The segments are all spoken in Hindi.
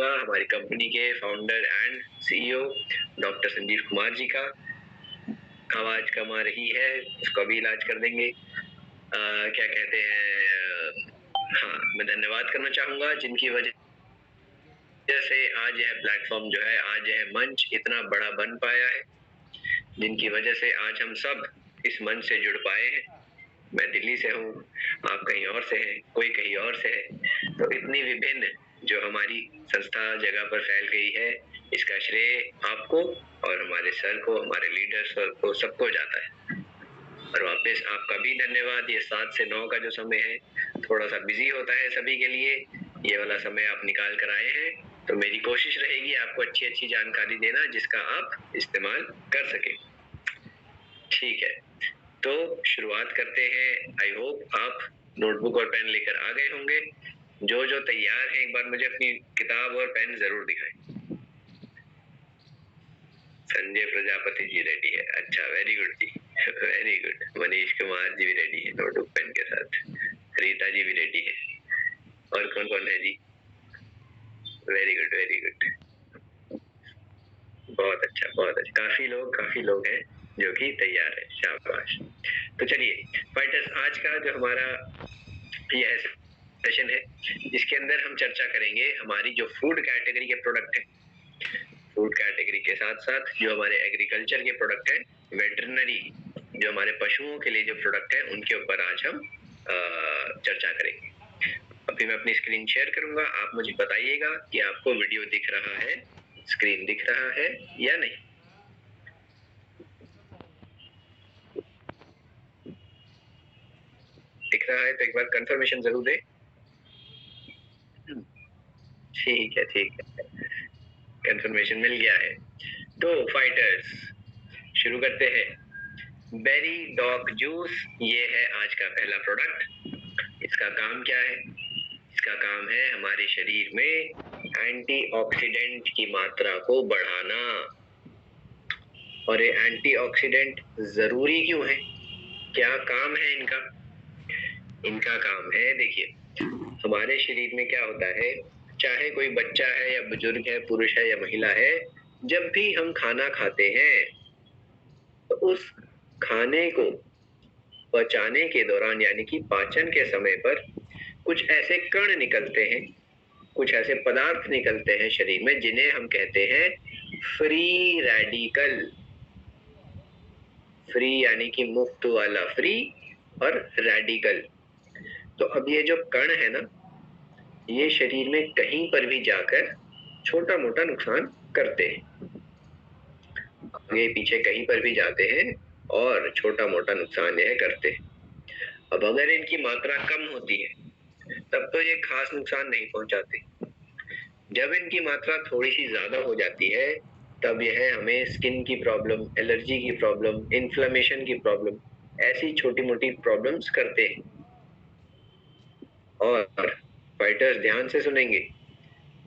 चाहूंगा हमारी कंपनी के founder and CEO doctor Sanjeev Kumar ji का। आवाज कम आ रही है, उसको भी इलाज कर देंगे। क्या कहते हैं, हाँ, मैं धन्यवाद करना चाहूंगा जिनकी वजह से आज यह प्लेटफॉर्म जो है, आज यह मंच इतना बड़ा बन पाया है, जिनकी वजह से आज हम सब इस मंच से जुड़ पाए हैं। मैं दिल्ली से हूँ, आप कहीं और से हैं, कोई कहीं और से है, तो इतनी विभिन्न जो हमारी संस्था जगह पर फैल गई है, इसका श्रेय आपको और हमारे सर को, हमारे लीडर सर को, सबको जाता है। और वापस आपका भी धन्यवाद। ये 7 से 9 का जो समय है थोड़ा सा बिजी होता है सभी के लिए, ये वाला समय आप निकाल कर आए हैं, तो मेरी कोशिश रहेगी आपको अच्छी अच्छी जानकारी देना जिसका आप इस्तेमाल कर सके। ठीक है, तो शुरुआत करते हैं। आई होप आप नोटबुक और पेन लेकर आ गए होंगे। जो जो तैयार है एक बार मुझे अपनी किताब और पेन जरूर दिखाएं। संजय प्रजापति जी रेडी है, अच्छा, वेरी गुड जी, वेरी गुड। मनीष कुमार जी भी रेडी है नोटबुक पेन के साथ, रीता जी भी रेडी है, और कौन कौन है जी? वेरी गुड, वेरी गुड, बहुत अच्छा, बहुत अच्छा। काफी लोग हैं जो कि तैयार है, शाबाश। तो चलिए फाइटर्स, आज का जो हमारा यह सेशन है, इसके अंदर हम चर्चा करेंगे हमारी जो फूड कैटेगरी के प्रोडक्ट है, फूड कैटेगरी के साथ साथ जो हमारे एग्रीकल्चर के प्रोडक्ट है, वेटरनरी जो हमारे पशुओं के लिए जो प्रोडक्ट है, उनके ऊपर आज हम चर्चा करेंगे। अभी मैं अपनी स्क्रीन शेयर करूंगा, आप मुझे बताइएगा कि आपको वीडियो दिख रहा है, स्क्रीन दिख रहा है या नहीं। दिख रहा है तो एक बार कंफर्मेशन जरूर दे। ठीक है, ठीक है, कंफर्मेशन मिल गया है। तो फाइटर्स शुरू करते हैं। बेरी डॉग जूस, ये है आज का पहला प्रोडक्ट। इसका काम क्या है? इसका काम है हमारे शरीर में एंटीऑक्सीडेंट की मात्रा को बढ़ाना। और ये एंटीऑक्सीडेंट जरूरी क्यों है? क्या काम है इनका? इनका काम है, देखिए, हमारे शरीर में क्या होता है, चाहे कोई बच्चा है या बुजुर्ग है, पुरुष है या महिला है, जब भी हम खाना खाते हैं तो उस खाने को पचाने के दौरान, यानी कि पाचन के समय पर, कुछ ऐसे कण निकलते हैं, कुछ ऐसे पदार्थ निकलते हैं शरीर में जिन्हें हम कहते हैं फ्री रेडिकल। फ्री यानी कि मुक्त वाला फ्री, और रेडिकल। तो अब ये जो कण है ना, ये शरीर में कहीं पर भी जाकर छोटा मोटा नुकसान करते हैं, आगे पीछे कहीं पर भी जाते हैं और छोटा मोटा नुकसान यह करते हैं। अब अगर इनकी मात्रा कम होती है तब तो ये खास नुकसान नहीं पहुंचाते। जब इनकी मात्रा थोड़ी सी ज्यादा हो जाती है तब यह हमें स्किन की प्रॉब्लम, एलर्जी की प्रॉब्लम, इन्फ्लेमेशन की प्रॉब्लम, ऐसी छोटी मोटी प्रॉब्लम्स करते हैं। और फाइटर्स ध्यान से सुनेंगे,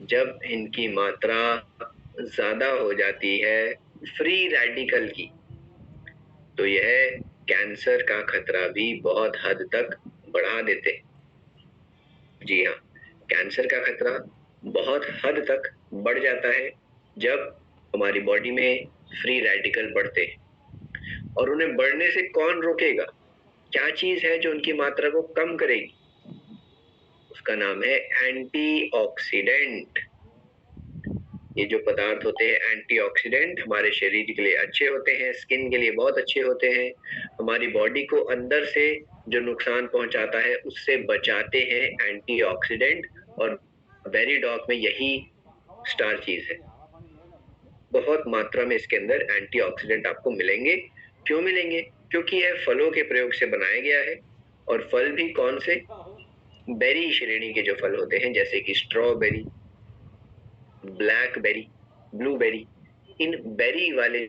जब इनकी मात्रा ज्यादा हो जाती है फ्री रेडिकल की, तो यह कैंसर का खतरा भी बहुत हद तक बढ़ा देते हैं। जी हाँ, कैंसर का खतरा बहुत हद तक बढ़ जाता है जब हमारी बॉडी में फ्री रेडिकल बढ़ते हैं। और उन्हें बढ़ने से कौन रोकेगा? क्या चीज है जो उनकी मात्रा को कम करेगी? उसका नाम है एंटीऑक्सीडेंट। ये जो पदार्थ होते हैं एंटीऑक्सीडेंट, हमारे शरीर के लिए अच्छे होते हैं, स्किन के लिए बहुत अच्छे होते हैं, हमारी बॉडी को अंदर से जो नुकसान पहुंचाता है उससे बचाते हैं एंटीऑक्सीडेंट। और बेरी डॉग में यही स्टार चीज है। बहुत मात्रा में इसके अंदर एंटीऑक्सीडेंट आपको मिलेंगे। क्यों मिलेंगे? क्योंकि यह फलों के प्रयोग से बनाया गया है। और फल भी कौन से? बेरी श्रेणी के जो फल होते हैं, जैसे कि स्ट्रॉबेरी, ब्लैकबेरी, ब्लूबेरी, इन बेरी वाले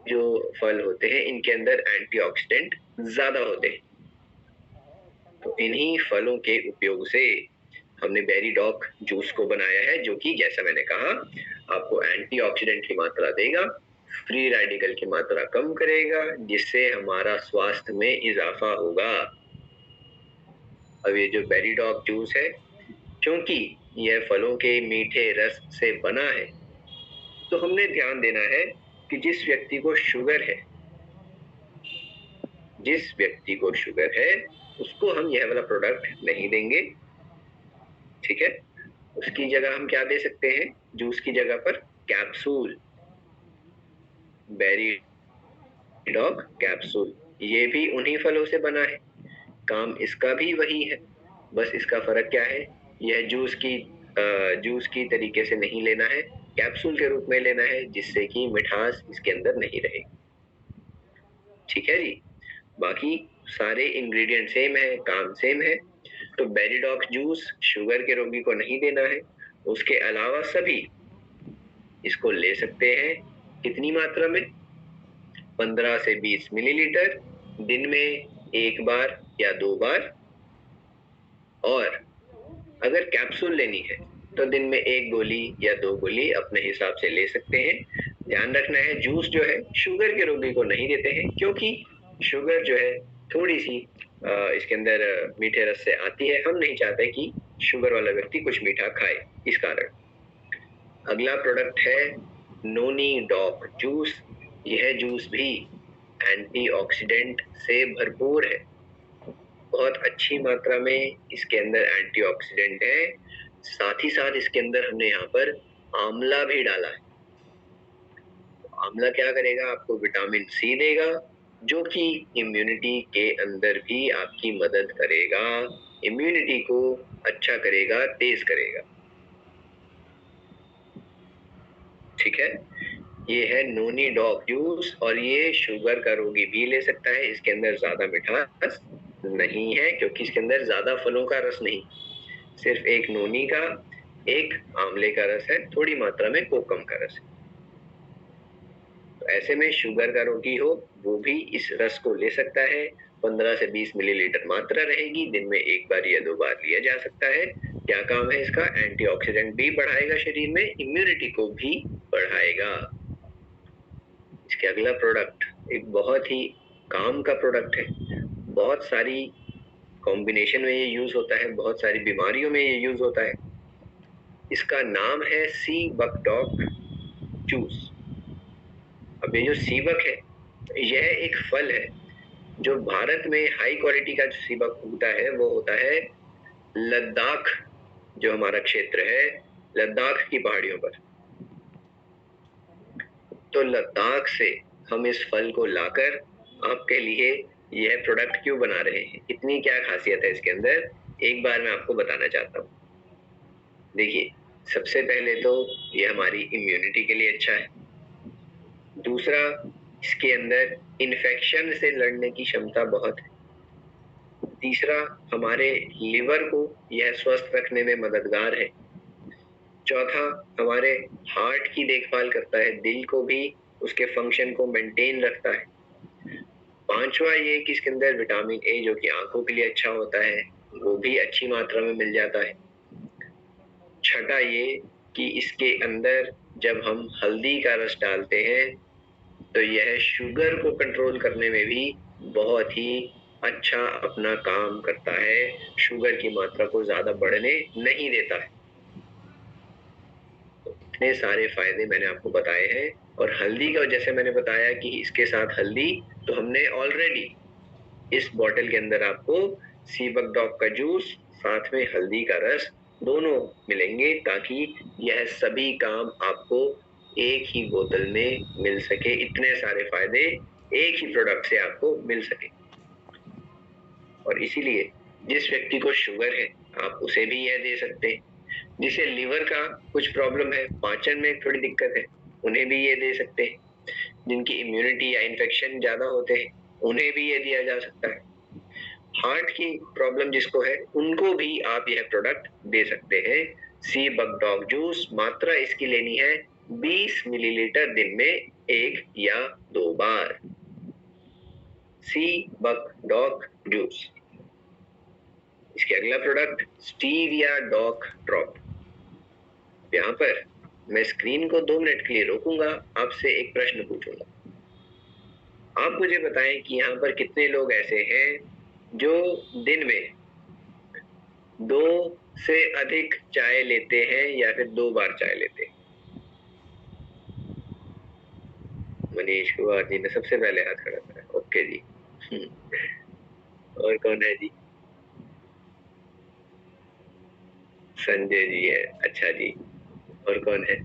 जो फल होते हैं इनके अंदर एंटीऑक्सीडेंट ज्यादा होते हैं। तो इन्हीं फलों के उपयोग से हमने बेरी डॉग जूस को बनाया है, जो कि जैसा मैंने कहा आपको एंटीऑक्सीडेंट की मात्रा देगा, फ्री रेडिकल की मात्रा कम करेगा, जिससे हमारा स्वास्थ्य में इजाफा होगा। अब ये जो बेरी डॉग जूस है, क्योंकि यह फलों के मीठे रस से बना है, तो हमने ध्यान देना है कि जिस व्यक्ति को शुगर है उसको हम यह वाला प्रोडक्ट नहीं देंगे। ठीक है, उसकी जगह हम क्या दे सकते हैं? जूस की जगह पर कैप्सूल, बेरीडॉग कैप्सूल। ये भी उन्हीं फलों से बना है, काम इसका भी वही है, बस इसका फर्क क्या है? यह जूस की तरीके से नहीं लेना है, कैप्सूल के रूप में लेना है, जिससे कि मिठास इसके अंदर नहीं रहे। ठीक है जी, बाकी सारे इंग्रेडिएंट सेम है, काम सेम है। तो बेरीडॉग जूस शुगर के रोगी को नहीं देना है, उसके अलावा सभी इसको ले सकते हैं। कितनी मात्रा में? 15 से 20 मिलीलीटर, दिन में एक बार या 2 बार। और अगर कैप्सूल लेनी है तो दिन में 1 गोली या 2 गोली अपने हिसाब से ले सकते हैं। ध्यान रखना है, जूस जो है शुगर के रोगी को नहीं देते हैं, क्योंकि शुगर जो है थोड़ी सी इसके अंदर मीठे रस से आती है। हम नहीं चाहते कि शुगर वाला व्यक्ति कुछ मीठा खाए, इस कारण। अगला प्रोडक्ट है नोनी डॉक जूस। यह जूस भी एंटीऑक्सीडेंट से भरपूर है, बहुत अच्छी मात्रा में इसके अंदर एंटीऑक्सीडेंट है। साथ ही साथ इसके अंदर हमने यहाँ पर आंवला भी डाला है। आंवला क्या करेगा? आपको विटामिन सी देगा, जो कि इम्यूनिटी के अंदर भी आपकी मदद करेगा, इम्यूनिटी को अच्छा करेगा, तेज करेगा। ठीक है, ये है नोनी डॉग जूस, और ये शुगर का रोगी भी ले सकता है। इसके अंदर ज्यादा मिठास नहीं है, क्योंकि इसके अंदर ज्यादा फलों का रस नहीं, सिर्फ एक नोनी का, एक आंवले का रस है, थोड़ी मात्रा में कोकम का रस है। तो ऐसे में शुगर का रोगी हो वो भी इस रस को ले सकता है। 15 से 20 मिलीलीटर मात्रा रहेगी, दिन में 1 बार या 2 बार लिया जा सकता है। क्या काम है इसका? एंटीऑक्सीडेंट भी बढ़ाएगा शरीर में, इम्यूनिटी को भी बढ़ाएगा। इसके अगला प्रोडक्ट एक बहुत ही काम का प्रोडक्ट है, बहुत सारी कॉम्बिनेशन में ये यूज होता है, बहुत सारी बीमारियों में ये यूज होता है। इसका नाम है सी बकडॉग जूस। अब ये जो सीबक है, यह एक फल है जो भारत में हाई क्वालिटी का जो सीबक उगता है वो होता है लद्दाख, जो हमारा क्षेत्र है, लद्दाख की पहाड़ियों पर। तो लद्दाख से हम इस फल को लाकर आपके लिए यह प्रोडक्ट क्यों बना रहे हैं, इतनी क्या खासियत है इसके अंदर, एक बार मैं आपको बताना चाहता हूँ। देखिए, सबसे पहले तो ये हमारी इम्यूनिटी के लिए अच्छा है। दूसरा, इसके अंदर इन्फेक्शन से लड़ने की क्षमता बहुत है। तीसरा, हमारे लिवर को यह स्वस्थ रखने में मददगार है। चौथा, हमारे हार्ट की देखभाल करता है, दिल को भी उसके फंक्शन को मेंटेन रखता है। पांचवा ये कि इसके अंदर विटामिन ए, जो कि आंखों के लिए अच्छा होता है, वो भी अच्छी मात्रा में मिल जाता है। छठा ये कि इसके अंदर जब हम हल्दी का रस डालते हैं तो यह शुगर को कंट्रोल करने में भी बहुत ही अच्छा अपना काम करता है, शुगर की मात्रा को ज्यादा बढ़ने नहीं देता है। इतने सारे फायदे मैंने आपको बताए हैं। और हल्दी का जैसे मैंने बताया कि इसके साथ हल्दी, तो हमने ऑलरेडी इस बॉटल के अंदर आपको सीबक डॉग का जूस साथ में हल्दी का रस दोनों मिलेंगे, ताकि यह सभी काम आपको एक ही बोतल में मिल सके, इतने सारे फायदे एक ही प्रोडक्ट से आपको मिल सके। और इसीलिए जिस व्यक्ति को शुगर है आप उसे भी यह दे सकते हैं, जिसे लिवर का कुछ प्रॉब्लम है, पाचन में थोड़ी दिक्कत है, उन्हें भी ये दे सकते हैं। जिनकी इम्यूनिटी या इन्फेक्शन ज्यादा होते हैं उन्हें भी ये दिया जा सकता है। हार्ट की प्रॉब्लम जिसको है उनको भी आप यह प्रोडक्ट दे सकते हैं। सी बक डॉग जूस, मात्रा इसकी लेनी है 20 मिलीलीटर, दिन में 1 या 2 बार। सी बक डॉग जूस। इसके अगला प्रोडक्ट स्टीविया डॉग ड्रॉप। यहाँ पर मैं स्क्रीन को 2 मिनट के लिए रोकूंगा, आपसे एक प्रश्न पूछूंगा। आप मुझे बताएं कि यहाँ पर कितने लोग ऐसे हैं जो दिन में 2 से अधिक चाय लेते हैं या फिर 2 बार चाय लेते हैं? मनीष कुमार जी ने सबसे पहले हाथ खड़ा करा। ओके जी। और कौन है जी? संजय जी है। अच्छा जी। और कौन है?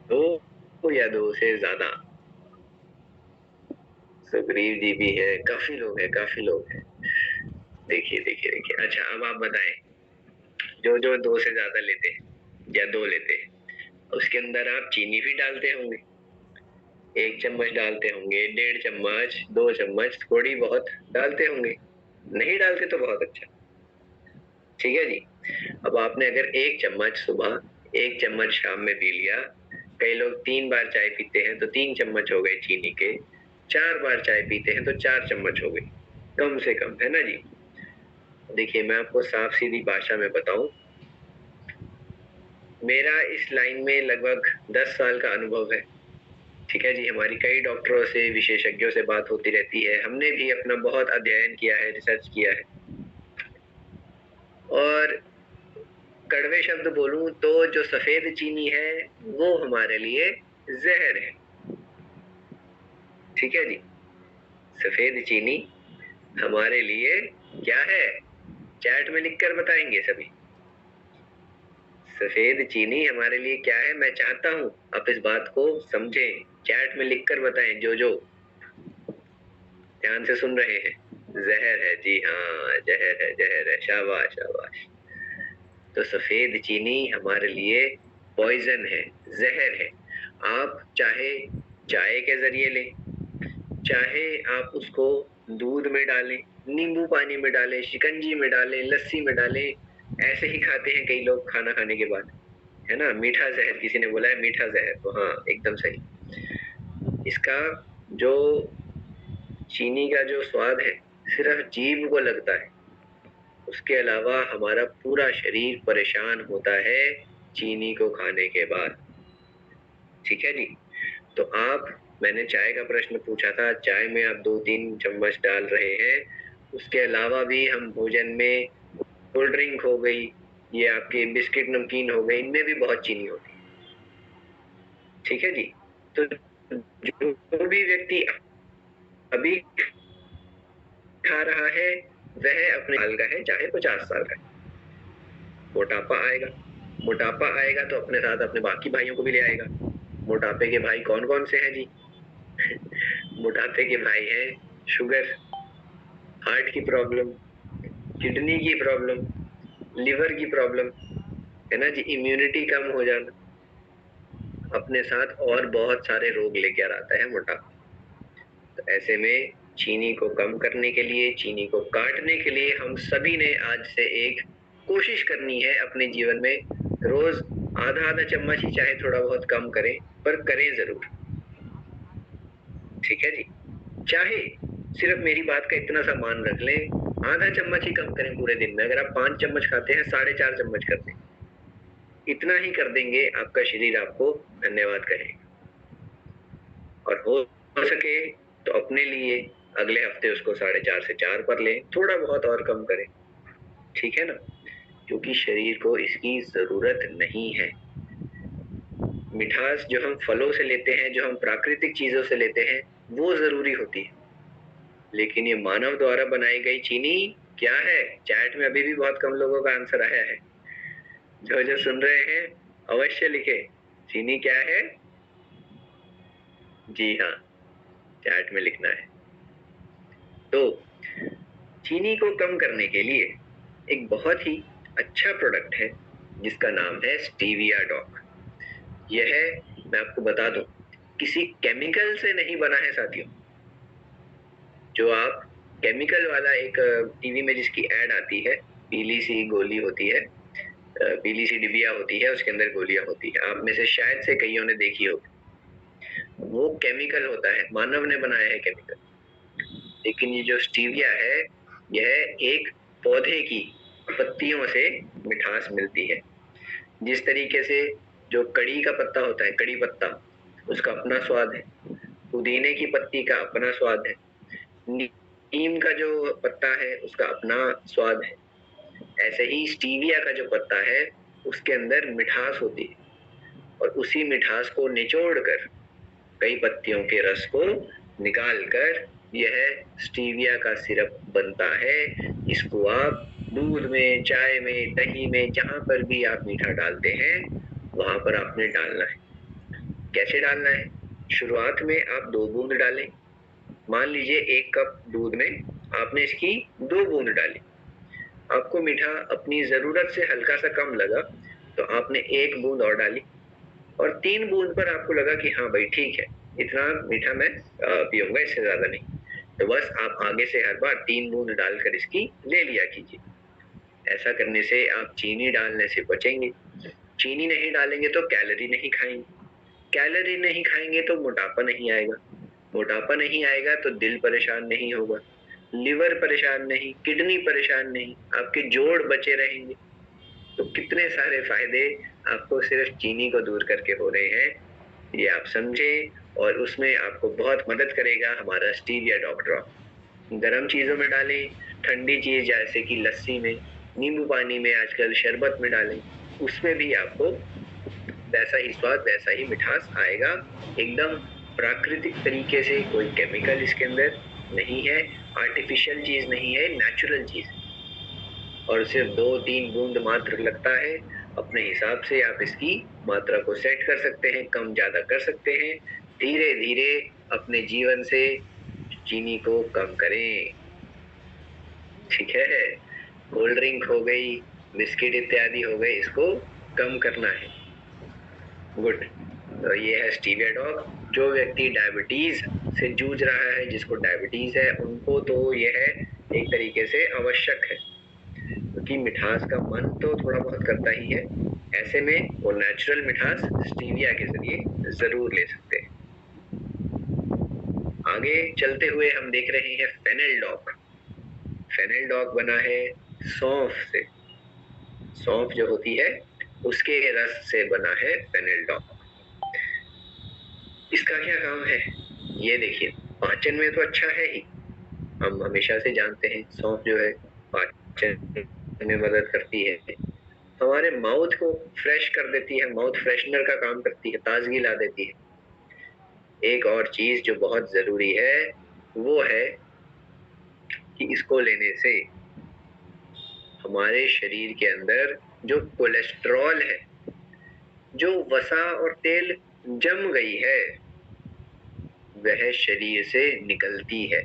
दो या दो से ज्यादा? सुग्रीव जी भी है। काफी लोग हैं, काफी लोग हैं। देखिए देखिए देखिए। अच्छा अब आप बताएं, जो जो दो से ज्यादा लेते हैं या दो लेते हैं, उसके अंदर आप चीनी भी डालते होंगे। 1 चम्मच डालते होंगे, 1.5 चम्मच, 2 चम्मच, थोड़ी बहुत डालते होंगे। नहीं डालते तो बहुत अच्छा। ठीक है जी। अब आपने अगर 1 चम्मच सुबह, 1 चम्मच शाम में पी लिया, कई लोग 3 बार चाय पीते हैं तो 3 चम्मच हो गए चीनी के, 4 बार चाय पीते हैं तो 4 चम्मच हो गए, कम से कम, है ना जी। देखिए मैं आपको साफ सीधी भाषा में बताऊं, मेरा इस लाइन में लगभग 10 साल का अनुभव है। ठीक है जी। हमारी कई डॉक्टरों से, विशेषज्ञों से बात होती रहती है। हमने भी अपना बहुत अध्ययन किया है, रिसर्च किया है। और कड़वे शब्द बोलूं तो जो सफेद चीनी है वो हमारे लिए जहर है। ठीक है जी। सफेद चीनी हमारे लिए क्या है? चैट में लिखकर बताएंगे सभी। सफेद चीनी हमारे लिए क्या है? मैं चाहता हूं आप इस बात को समझें। चैट में लिखकर बताएं जो जो ध्यान से सुन रहे हैं। जहर है जी, हाँ जहर है, जहर है। शाबाश शाबाश। तो सफेद चीनी हमारे लिए पॉइजन है, जहर है। आप चाहे चाय के जरिए लें, चाहे आप उसको दूध में डालें, नींबू पानी में डालें, शिकंजी में डालें, लस्सी में डालें, ऐसे ही खाते हैं कई लोग खाना खाने के बाद, है ना। मीठा जहर किसी ने बोला है, मीठा जहर, तो हाँ एकदम सही। इसका जो चीनी का जो स्वाद है सिर्फ जीभ को लगता है, उसके अलावा हमारा पूरा शरीर परेशान होता है चीनी को खाने के बाद। ठीक है जी। तो आप, मैंने चाय का प्रश्न पूछा था, चाय में आप 2-3 चम्मच डाल रहे हैं। उसके अलावा भी हम भोजन में, कोल्ड ड्रिंक हो गई, ये आपके बिस्किट नमकीन हो गए, इनमें भी बहुत चीनी होती है। ठीक है जी। तो जो भी व्यक्ति अभी खा रहा है वह अपने साल का है चाहे 50 साल का है, मोटापा आएगा। मोटापा आएगा तो अपने साथ अपने बाकी भाइयों को भी ले आएगा। मोटापे के भाई कौन कौन से हैं जी? मोटापे के भाई हैं शुगर, हार्ट की प्रॉब्लम, किडनी की प्रॉब्लम, लिवर की प्रॉब्लम, है ना जी, इम्यूनिटी कम हो जाना, अपने साथ और बहुत सारे रोग लेकर आता है मोटापा। तो ऐसे में चीनी को कम करने के लिए, चीनी को काटने के लिए हम सभी ने आज से एक कोशिश करनी है अपने जीवन में, रोज आधा आधा चम्मच ही चाहे थोड़ा बहुत कम करें, पर करें जरूर। ठीक है जी। चाहे सिर्फ मेरी बात का इतना सा मान रख लें, आधा चम्मच ही कम करें पूरे दिन में। अगर आप 5 चम्मच खाते हैं, 4.5 चम्मच कर दें। इतना ही कर देंगे, आपका शरीर आपको धन्यवाद कहेगा। और हो सके तो अपने लिए अगले हफ्ते उसको 4.5 से 4 पर लें, थोड़ा बहुत और कम करें। ठीक है ना, क्योंकि शरीर को इसकी जरूरत नहीं है। मिठास जो हम फलों से लेते हैं, जो हम प्राकृतिक चीजों से लेते हैं, वो जरूरी होती है। लेकिन ये मानव द्वारा बनाई गई चीनी क्या है? चैट में अभी भी बहुत कम लोगों का आंसर आया है। जो जो सुन रहे हैं अवश्य लिखे, चीनी क्या है? जी हाँ, चैट में लिखना है। तो चीनी को कम करने के लिए एक बहुत ही अच्छा प्रोडक्ट है जिसका नाम है स्टीविया डॉग। यह, मैं आपको बता दूं, किसी केमिकल से नहीं बना है साथियों। जो आप केमिकल वाला एक टीवी में जिसकी एड आती है, पीली सी गोली होती है, पीली सी डिबिया होती है, उसके अंदर गोलियां होती है, आप में से शायद से कईयों ने देखी होगी। वो केमिकल होता है, मानव ने बनाया है केमिकल। लेकिन ये जो स्टीविया है, यह एक पौधे की पत्तियों से मिठास मिलती है। जिस तरीके से जो कड़ी का पत्ता होता है, कड़ी पत्ता, उसका अपना स्वाद है, पुदीने की पत्ती का अपना स्वाद है, नीम का जो पत्ता है उसका अपना स्वाद है, ऐसे ही स्टीविया का जो पत्ता है उसके अंदर मिठास होती है और उसी मिठास को निचोड़ कर कई पत्तियों के रस को निकाल कर यह स्टीविया का सिरप बनता है। इसको आप दूध में, चाय में, दही में, जहां पर भी आप मीठा डालते हैं वहां पर आपने डालना है। कैसे डालना है? शुरुआत में आप 2 बूंद डालें। मान लीजिए 1 कप दूध में आपने इसकी 2 बूंद डाली। आपको मीठा अपनी जरूरत से हल्का सा कम लगा तो आपने 1 बूंद और डाली और 3 बूंद पर आपको लगा कि हाँ भाई ठीक है, इतना मीठा मैं पीऊंगा, इससे ज्यादा नहीं, तो बस आप आगे से हर बार 3 बूंद डालकर इसकी ले लिया कीजिए। ऐसा करने से आप चीनी डालने से बचेंगे। चीनी नहीं डालेंगे तो कैलोरी नहीं खाएंगे, कैलोरी नहीं खाएंगे तो मोटापा नहीं आएगा, मोटापा नहीं आएगा तो दिल परेशान नहीं होगा, लिवर परेशान नहीं, किडनी परेशान नहीं, आपके जोड़ बचे रहेंगे। तो कितने सारे फायदे आपको सिर्फ चीनी को दूर करके हो रहे हैं, ये आप समझे और उसमें आपको बहुत मदद करेगा हमारा स्टीविया डॉक्टर। गर्म चीजों में डालें, ठंडी चीज जैसे कि लस्सी में, नींबू पानी में, आजकल शरबत में डालें, उसमें भी आपको वैसा ही स्वाद, वैसा ही मिठास आएगा। एकदम प्राकृतिक तरीके से, कोई केमिकल इसके अंदर नहीं है, आर्टिफिशियल चीज नहीं है, नेचुरल चीज, और सिर्फ 2-3 बूंद मात्र लगता है। अपने हिसाब से आप इसकी मात्रा को सेट कर सकते हैं, कम ज्यादा कर सकते हैं। धीरे धीरे अपने जीवन से चीनी को कम करें। ठीक है? कोल्ड ड्रिंक हो गई, बिस्किट इत्यादि हो गए, इसको कम करना है। गुड। तो ये है स्टीविया डॉग। जो व्यक्ति डायबिटीज से जूझ रहा है, जिसको डायबिटीज है, उनको तो यह एक तरीके से आवश्यक है, क्योंकि मिठास का मन तो थोड़ा बहुत करता ही है। ऐसे में वो नेचुरल मिठास स्टीविया के जरिए जरूर ले सकते हैं। आगे चलते हुए हम देख रहे हैं फेनेल डॉग। फेनेल डॉग बना है सौंफ से। सौंफ जो होती है उसके रस से बना है फेनेल डॉग। इसका क्या काम है ये देखिए। पाचन में तो अच्छा है ही, हम हमेशा से जानते हैं सौंफ जो है पाचन में मदद करती है, हमारे माउथ को फ्रेश कर देती है, माउथ फ्रेशनर का काम करती है, ताजगी ला देती है। एक और चीज जो बहुत जरूरी है वो है कि इसको लेने से हमारे शरीर के अंदर जो कोलेस्ट्रॉल है, जो वसा और तेल जम गई है, वह शरीर से निकलती है।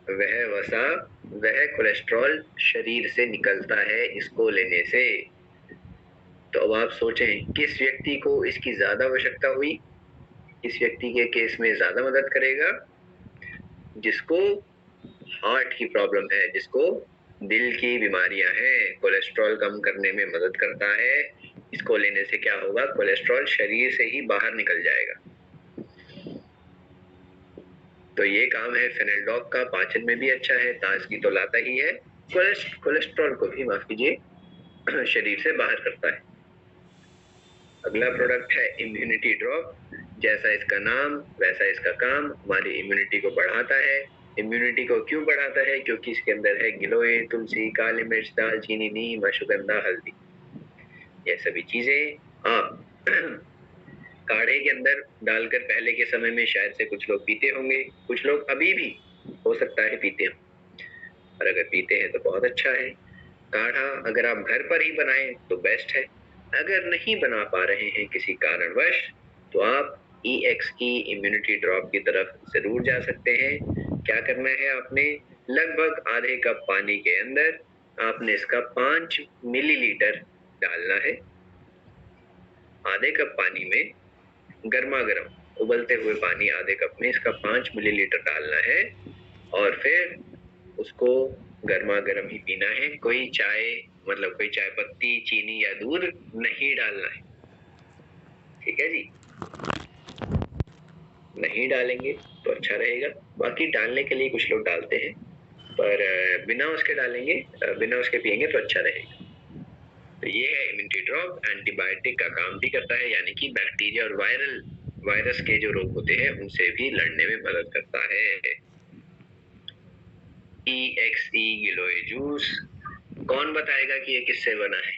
वह वसा, वह कोलेस्ट्रॉल शरीर से निकलता है इसको लेने से। तो अब आप सोचें किस व्यक्ति को इसकी ज्यादा आवश्यकता हुई। इस व्यक्ति के केस में ज्यादा मदद करेगा जिसको हार्ट की प्रॉब्लम है, जिसको दिल की बीमारियां हैं। कोलेस्ट्रॉल कम करने में मदद करता है। इसको लेने से क्या होगा, कोलेस्ट्रॉल शरीर से ही बाहर निकल जाएगा। तो ये काम है फेनेल डॉग का। पाचन में भी अच्छा है, ताजगी तो लाता ही है, कोलेस्ट्रॉल को भी, माफ कीजिए, शरीर से बाहर करता है। अगला प्रोडक्ट है इम्यूनिटी ड्रॉप। जैसा इसका नाम वैसा इसका काम, हमारी इम्यूनिटी को बढ़ाता है। इम्यूनिटी को क्यों बढ़ाता है? क्योंकि इसके अंदर है गिलोय, तुलसी, काली मिर्च, दालचीनी, नीम, अश्वगंधा, हल्दी। ये सभी चीजें आप काढ़े के अंदर डालकर पहले के समय में शायद से कुछ लोग पीते होंगे, कुछ लोग अभी भी हो सकता है पीते हो, और अगर पीते हैं तो बहुत अच्छा है। काढ़ा अगर आप घर पर ही बनाएं तो बेस्ट है। अगर नहीं बना पा रहे हैं किसी कारणवश तो आप EXE इम्यूनिटी ड्रॉप की तरफ जरूर जा सकते हैं। क्या करना है आपने, लगभग आधे कप पानी के अंदर आपने इसका 5 मिलीलीटर डालना है। आधे कप पानी में, गर्मा गर्म उबलते हुए पानी आधे कप में इसका 5 मिलीलीटर डालना है और फिर उसको गर्मा गर्म ही पीना है। कोई चाय, मतलब कोई चाय पत्ती, चीनी या दूध नहीं डालना है। ठीक है जी? नहीं डालेंगे तो अच्छा रहेगा। बाकी डालने के लिए कुछ लोग डालते हैं, पर बिना उसके डालेंगे, बिना उसके पिएंगे तो अच्छा रहेगा। तो ये है इम्यूनिटी ड्रॉप। एंटीबायोटिक का काम भी करता है, यानी कि बैक्टीरिया और वायरस के जो रोग होते हैं उनसे भी लड़ने में मदद करता है। GEXE गिलोय जूस। कौन बताएगा कि ये किससे बना है?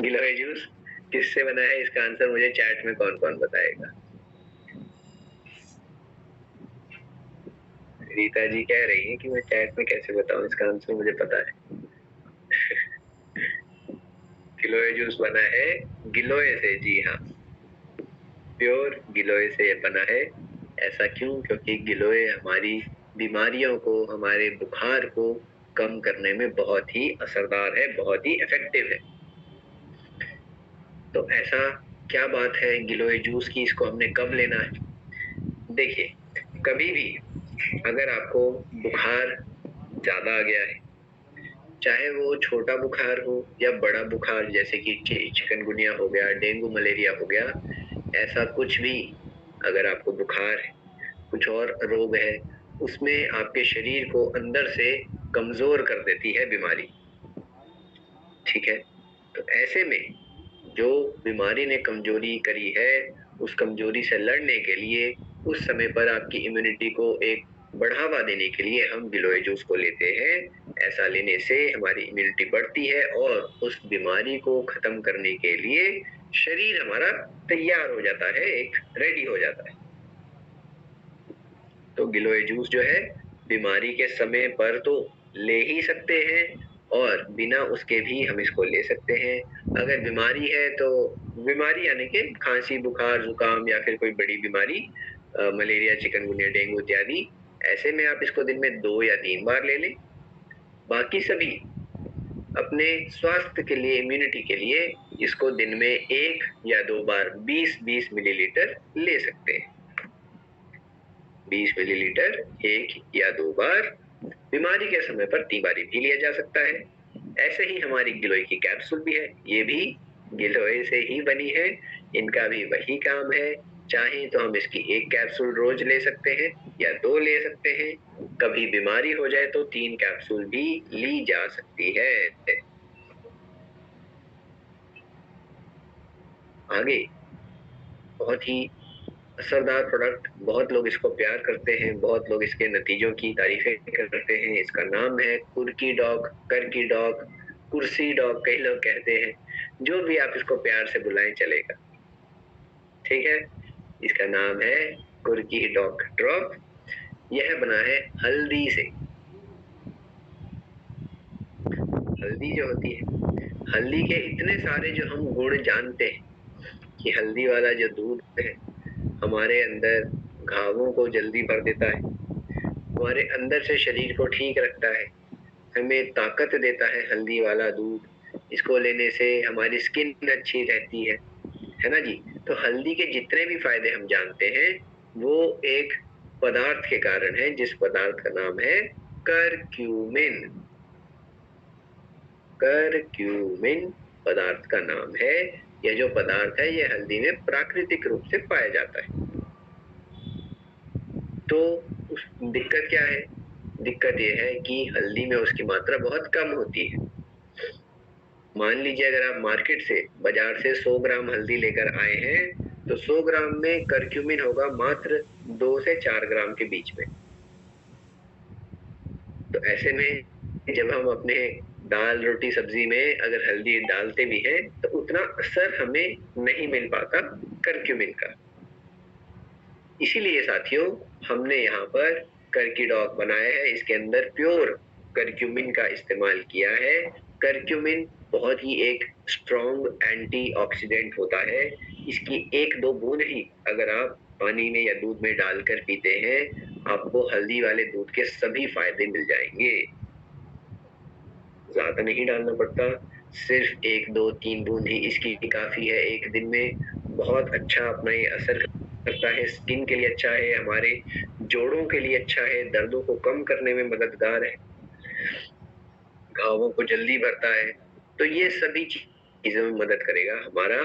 गिलोय जूस किससे बना है, इसका आंसर मुझे चैट में कौन कौन बताएगा? रीता जी कह रही है कि मैं चैट में कैसे बताऊं, इसका आंसर मुझे पता है। गिलोय जूस बना है गिलोय से, जी हाँ, प्योर गिलोय से बना है। ऐसा क्यों? क्योंकि गिलोय हमारी बीमारियों को, हमारे बुखार को कम करने में बहुत ही असरदार है, बहुत ही इफेक्टिव है। तो ऐसा क्या बात है गिलोय जूस की, इसको हमने कब लेना है? देखिए, कभी भी अगर आपको बुखार ज्यादा आ गया है, चाहे वो छोटा बुखार हो या बड़ा बुखार, जैसे कि चिकनगुनिया हो गया, डेंगू मलेरिया हो गया, ऐसा कुछ भी अगर आपको बुखार है, कुछ और रोग है, उसमें आपके शरीर को अंदर से कमजोर कर देती है बीमारी। ठीक है, तो ऐसे में जो बीमारी ने कमजोरी करी है, उस कमजोरी से लड़ने के लिए, उस समय पर आपकी इम्यूनिटी को एक बढ़ावा देने के लिए हम गिलोय जूस को लेते हैं। ऐसा लेने से हमारी इम्यूनिटी बढ़ती है और उस बीमारी को खत्म करने के लिए शरीर हमारा तैयार हो जाता है, एक रेडी हो जाता है। तो गिलोय जूस जो है बीमारी के समय पर तो ले ही सकते हैं, और बिना उसके भी हम इसको ले सकते हैं। अगर बीमारी है तो बीमारी यानी कि खांसी, बुखार, जुकाम या फिर कोई बड़ी बीमारी, मलेरिया, चिकनगुनिया, डेंगू इत्यादि, ऐसे में आप इसको दिन में 2 या 3 बार ले लें। बाकी सभी अपने स्वास्थ्य के लिए, इम्यूनिटी के लिए इसको दिन में 1 या 2 बार 20-20 मिलीलीटर ले सकते हैं। 20 मिलीलीटर 1 या 2 बार, बीमारी के समय पर 3 बारी भी लिया जा सकता है। ऐसे ही हमारी गिलोय की कैप्सूल भी है, ये भी गिलोय से ही बनी है, इनका भी वही काम है। चाहे तो हम इसकी 1 कैप्सूल रोज ले सकते हैं या 2 ले सकते हैं, कभी बीमारी हो जाए तो 3 कैप्सूल भी ली जा सकती है। आगे बहुत ही असरदार प्रोडक्ट, बहुत लोग इसको प्यार करते हैं, बहुत लोग इसके नतीजों की तारीफें करते हैं। इसका नाम है कुर्की डॉग, करकी डॉग, कुर्सी डॉग कई लोग कहते हैं, जो भी आप इसको प्यार से बुलाएं चलेगा। ठीक है, इसका नाम है कुर्की डॉग ड्रॉप। यह बना है हल्दी से। हल्दी जो होती है, हल्दी के इतने सारे जो हम गुण जानते हैं कि हल्दी वाला जो दूध है हमारे अंदर घावों को जल्दी भर देता है, हमारे अंदर से शरीर को ठीक रखता है, हमें ताकत देता है हल्दी वाला दूध। इसको लेने से हमारी स्किन अच्छी रहती है ना जी। तो हल्दी के जितने भी फायदे हम जानते हैं वो एक पदार्थ के कारण है, जिस पदार्थ का नाम है करक्यूमिन। करक्यूमिन पदार्थ का नाम है। यह जो पदार्थ है ये हल्दी में प्राकृतिक रूप से पाया जाता है। तो दिक्कत क्या है? दिक्कत यह है कि हल्दी में उसकी मात्रा बहुत कम होती है। मान लीजिए अगर आप मार्केट से, बाजार से 100 ग्राम हल्दी लेकर आए हैं, तो 100 ग्राम में करक्यूमिन होगा मात्र 2 से 4 ग्राम के बीच में। तो ऐसे में जब हम अपने दाल, रोटी, सब्जी में अगर हल्दी डालते भी हैं तो उतना असर हमें नहीं मिल पाता करक्यूमिन का। इसीलिए साथियों हमने यहाँ पर करकीडॉक बनाया है, इसके अंदर प्योर करक्यूमिन का इस्तेमाल किया है। करक्यूमिन बहुत ही एक स्ट्रॉन्ग एंटीऑक्सीडेंट होता है। इसकी 1-2 बूंद ही अगर आप पानी में या दूध में डालकर पीते हैं, आपको हल्दी वाले दूध के सभी फायदे मिल जाएंगे। ज्यादा नहीं डालना पड़ता, सिर्फ 1-2-3 बूंद ही इसकी काफी है एक दिन में। बहुत अच्छा अपना ये असर करता है, स्किन के लिए अच्छा है, हमारे जोड़ों के लिए अच्छा है, दर्दों को कम करने में मददगार है, घावों को जल्दी भरता है। तो ये सभी चीजों में मदद करेगा हमारा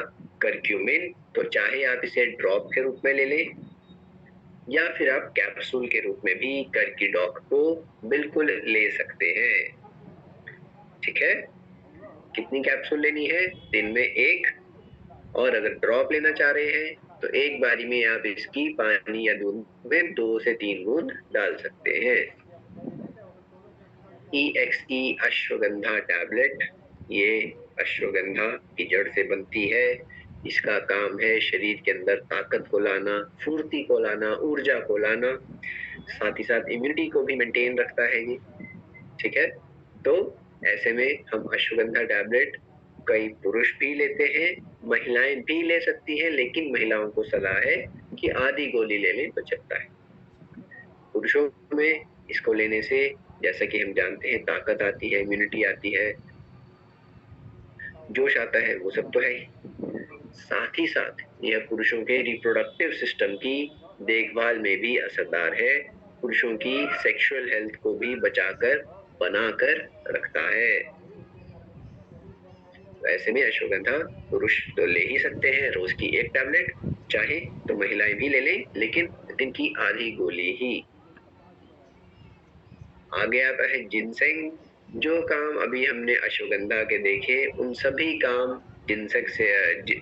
करक्यूमिन। तो चाहे आप इसे ड्रॉप के रूप में ले लें या फिर आप कैप्सूल के रूप में भी करकीडॉक को बिल्कुल ले सकते हैं। ठीक है, कितनी कैप्सूल लेनी है? दिन में 1, और अगर ड्रॉप लेना चाह रहे हैं तो एक बारी में आप इसकी पानी या दूध में 2 से 3 बूंद डाल सकते हैं। EXE अश्वगंधा टैबलेट, ये अश्वगंधा की जड़ से बनती है। इसका काम है शरीर के अंदर ताकत को लाना, फुर्ती को लाना, ऊर्जा को लाना, साथ ही साथ इम्यूनिटी को भी मेंटेन रखता है ये। ठीक है, तो ऐसे में हम अश्वगंधा टैबलेट कई पुरुष भी लेते हैं, महिलाएं भी ले सकती हैं, लेकिन महिलाओं को सलाह है कि आधी गोली ले लें तो चलता है। पुरुषों में इसको लेने से जैसा कि हम जानते हैं ताकत आती है, इम्यूनिटी आती है, जोश आता है, वो सब तो है ही। साथ ही साथ यह पुरुषों के रिप्रोडक्टिव सिस्टम की देखभाल में भी असरदार है, पुरुषों की सेक्सुअल हेल्थ को भी बचाकर बनाकर रखता है। ऐसे में अश्वगंधा पुरुष तो ले ही सकते हैं रोज की 1 टैबलेट, चाहे तो महिलाएं भी ले लें, लेकिन दिन की आधी गोली ही। आगे आता है जिनसेंग। जो काम अभी हमने अश्वगंधा के देखे, उन सभी काम जिनसेंग से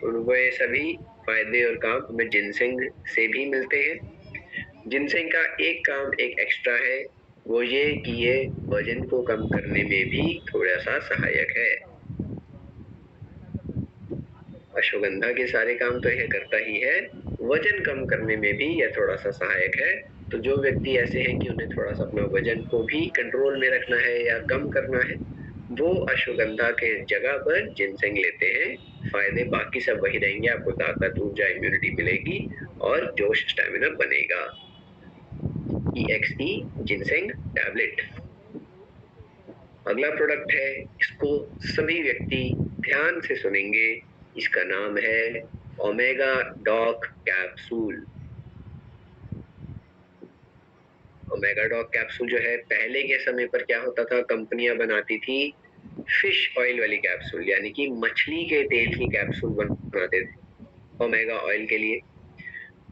वे सभी फायदे और काम हमें जिनसेंग से भी मिलते हैं। जिनसेंग का एक काम एक एक्स्ट्रा है, वो ये कि ये वजन को कम करने में भी थोड़ा सा सहायक है। अश्वगंधा के सारे काम तो यह करता ही है, वजन कम करने में भी यह थोड़ा सा सहायक है। तो जो व्यक्ति ऐसे हैं कि उन्हें थोड़ा सा अपना वजन को भी कंट्रोल में रखना है या कम करना है, वो अश्वगंधा के जगह पर जिनसेंग लेते हैं। फायदे बाकी सब वही रहेंगे, आपको ताकत, ऊर्जा, इम्यूनिटी मिलेगी और जोश, स्टैमिना बनेगा। EXE ginseng tablet. अगला प्रोडक्ट है, इसको सभी व्यक्ति ध्यान से सुनेंगे। इसका नाम है Omega Doc capsule. Omega Doc capsule जो है, पहले के समय पर क्या होता था, कंपनियां बनाती थी फिश ऑयल वाली कैप्सूल, यानी कि मछली के तेल की कैप्सूल बनाते थे ओमेगा ऑयल के लिए।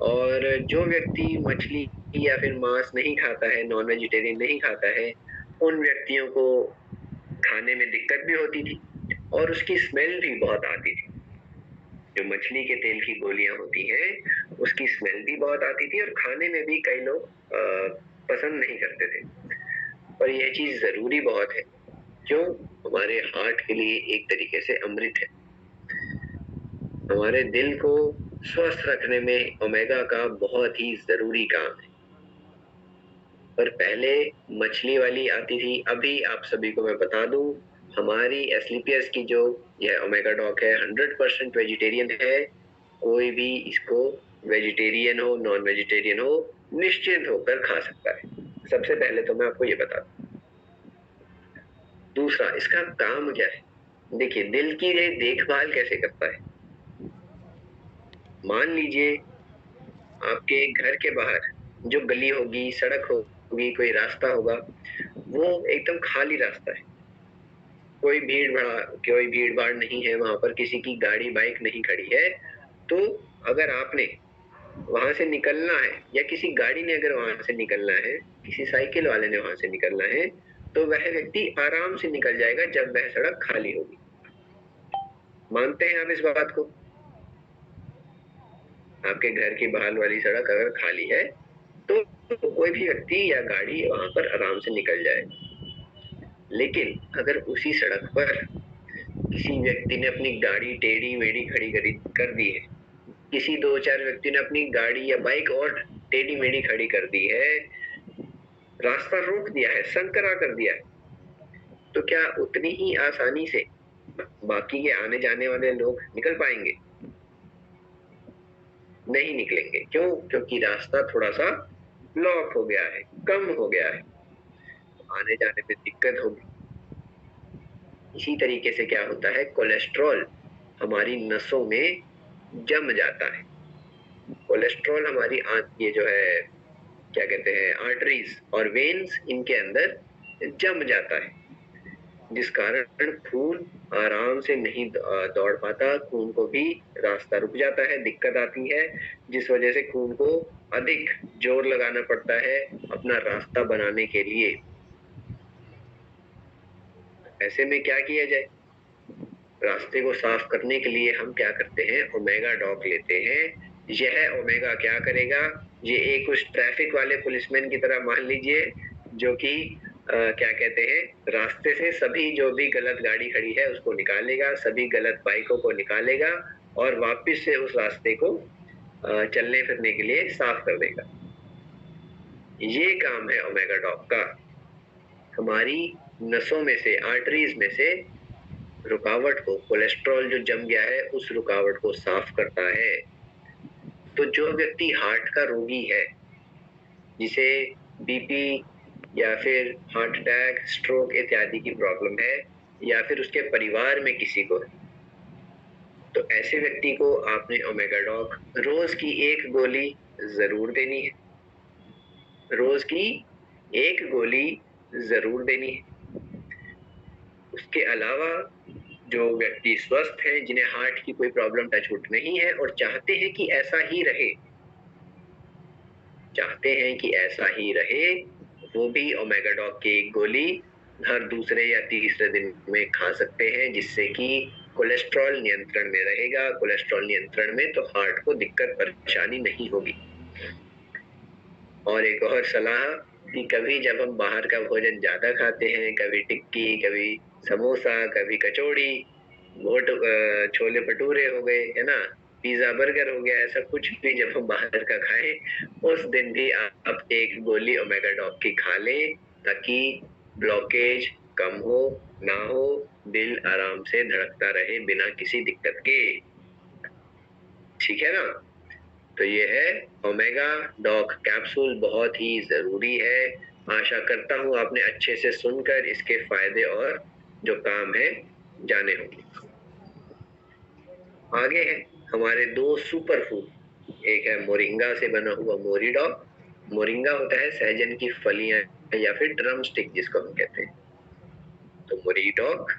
और जो व्यक्ति मछली या फिर मांस नहीं खाता है, नॉन वेजिटेरियन नहीं खाता है, उन व्यक्तियों को खाने में दिक्कत भी होती थी और उसकी स्मेल भी बहुत आती थी। जो मछली के तेल की गोलियां होती हैं, उसकी स्मेल भी बहुत आती थी और खाने में भी कई लोग पसंद नहीं करते थे। पर यह चीज जरूरी बहुत है, क्यों? हमारे हार्ट के लिए एक तरीके से अमृत है। हमारे दिल को स्वस्थ रखने में ओमेगा का बहुत ही जरूरी काम है। पर पहले मछली वाली आती थी, अभी आप सभी को मैं बता दूं, हमारी एस्क्लेपियस की जो यह ओमेगा डॉक है 100% वेजिटेरियन है। कोई भी इसको वेजिटेरियन हो, नॉन वेजिटेरियन हो, निश्चिंत होकर खा सकता है। सबसे पहले तो मैं आपको ये बता दूं। दूसरा, इसका काम क्या है? देखिए, दिल की ये देखभाल कैसे करता है। मान लीजिए आपके घर के बाहर जो गली होगी, सड़क होगी, कोई रास्ता होगा, वो एकदम खाली रास्ता है, कोई भीड़ भाड़ नहीं है वहां पर, किसी की गाड़ी बाइक नहीं खड़ी है। तो अगर आपने वहां से निकलना है या किसी गाड़ी ने अगर वहां से निकलना है, किसी साइकिल वाले ने वहां से निकलना है, तो वह व्यक्ति आराम से निकल जाएगा जब वह सड़क खाली होगी। मानते हैं आप इस बात को? आपके घर की बाहर वाली सड़क अगर खाली है तो कोई भी व्यक्ति या गाड़ी वहां पर आराम से निकल जाए। लेकिन अगर उसी सड़क पर किसी व्यक्ति ने अपनी गाड़ी टेढ़ी मेढ़ी खड़ी कर दी है, किसी 2-4 व्यक्ति ने अपनी गाड़ी या बाइक और टेढ़ी मेढ़ी खड़ी कर दी है, रास्ता रोक दिया है, संकरा कर दिया है, तो क्या उतनी ही आसानी से बाकी के आने जाने वाले लोग निकल पाएंगे? नहीं निकलेंगे। क्यों? क्योंकि रास्ता थोड़ा सा ब्लॉक हो गया है, कम हो गया है, आने जाने में दिक्कत होगी। इसी तरीके से क्या होता है, कोलेस्ट्रॉल हमारी नसों में जम जाता है। कोलेस्ट्रॉल हमारी ये जो है क्या कहते हैं, आर्टरीज और वेन्स, इनके अंदर जम जाता है, जिस कारण खून आराम से नहीं दौड़ पाता, खून को भी रास्ता रुक जाता है, दिक्कत आती है, जिस वजह से खून को अधिक जोर लगाना पड़ता है अपना रास्ता बनाने के लिए। ऐसे में क्या किया जाए? रास्ते को साफ करने के लिए हम क्या करते हैं, ओमेगा डॉक लेते हैं। यह ओमेगा क्या करेगा, ये एक कुछ ट्रैफिक वाले पुलिसमैन की तरह मान लीजिए, जो कि क्या कहते हैं, रास्ते से सभी जो भी गलत गाड़ी खड़ी है उसको निकालेगा, सभी गलत बाइकों को निकालेगा और वापस से उस रास्ते को चलने फिरने के लिए साफ कर देगा। ये काम है ओमेगा डॉग का। हमारी नसों में से, आर्टरीज में से रुकावट को, कोलेस्ट्रॉल जो जम गया है उस रुकावट को साफ करता है। तो जो व्यक्ति हार्ट का रोगी है, जिसे बीपी या फिर हार्ट अटैक, स्ट्रोक इत्यादि की प्रॉब्लम है, या फिर उसके परिवार में किसी को है, तो ऐसे व्यक्ति को आपने ओमेगा डॉग रोज की 1 गोली जरूर देनी है। रोज की 1 गोली जरूर देनी है। उसके अलावा जो व्यक्ति स्वस्थ हैं, जिन्हें हार्ट की कोई प्रॉब्लम टचवुड नहीं है और चाहते हैं कि ऐसा ही रहे, वो भी ओमेगा डॉग की 1 गोली हर दूसरे या तीसरे दिन में खा सकते हैं, जिससे कि कोलेस्ट्रॉल नियंत्रण में रहेगा। कोलेस्ट्रॉल नियंत्रण में तो हार्ट को दिक्कत परेशानी नहीं होगी। और एक और सलाह कि कभी जब हम बाहर का भोजन ज्यादा खाते हैं, कभी टिक्की, कभी समोसा, कभी कचौड़ी, छोले भटूरे हो गए, है ना, पिज्जा बर्गर हो गया, ऐसा कुछ भी जब हम बाहर का खाएं, उस दिन भी आप 1 गोली ओमेगा डॉग की खा लें, ताकि ब्लॉकेज कम हो, ना हो, दिल आराम से धड़कता रहे बिना किसी दिक्कत के। ठीक है ना। तो ये है ओमेगा डॉग कैप्सूल, बहुत ही जरूरी है। आशा करता हूं आपने अच्छे से सुनकर इसके फायदे और जो काम है जाने होंगे। आगे है हमारे 2 सुपर फूड। एक है मोरिंगा से बना हुआ मोरी डॉग। मोरिंगा होता है सहजन की फलियां या फिर ड्रम स्टिक जिसको हम कहते हैं। तो मोरी डॉग,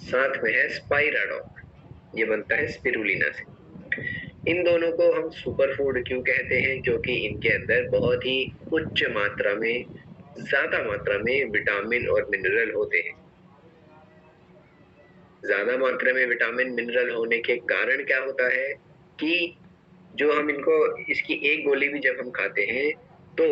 साथ में है स्पाइरा डॉग, ये बनता है स्पिरुलिना से। इन दोनों को हम सुपर फूड क्यों कहते हैं, क्योंकि इनके अंदर बहुत ही उच्च मात्रा में, ज्यादा मात्रा में विटामिन और मिनरल होते हैं। ज्यादा मात्रा में विटामिन मिनरल होने के कारण क्या होता है कि जो हम इनको, इसकी 1 गोली भी जब हम खाते हैं तो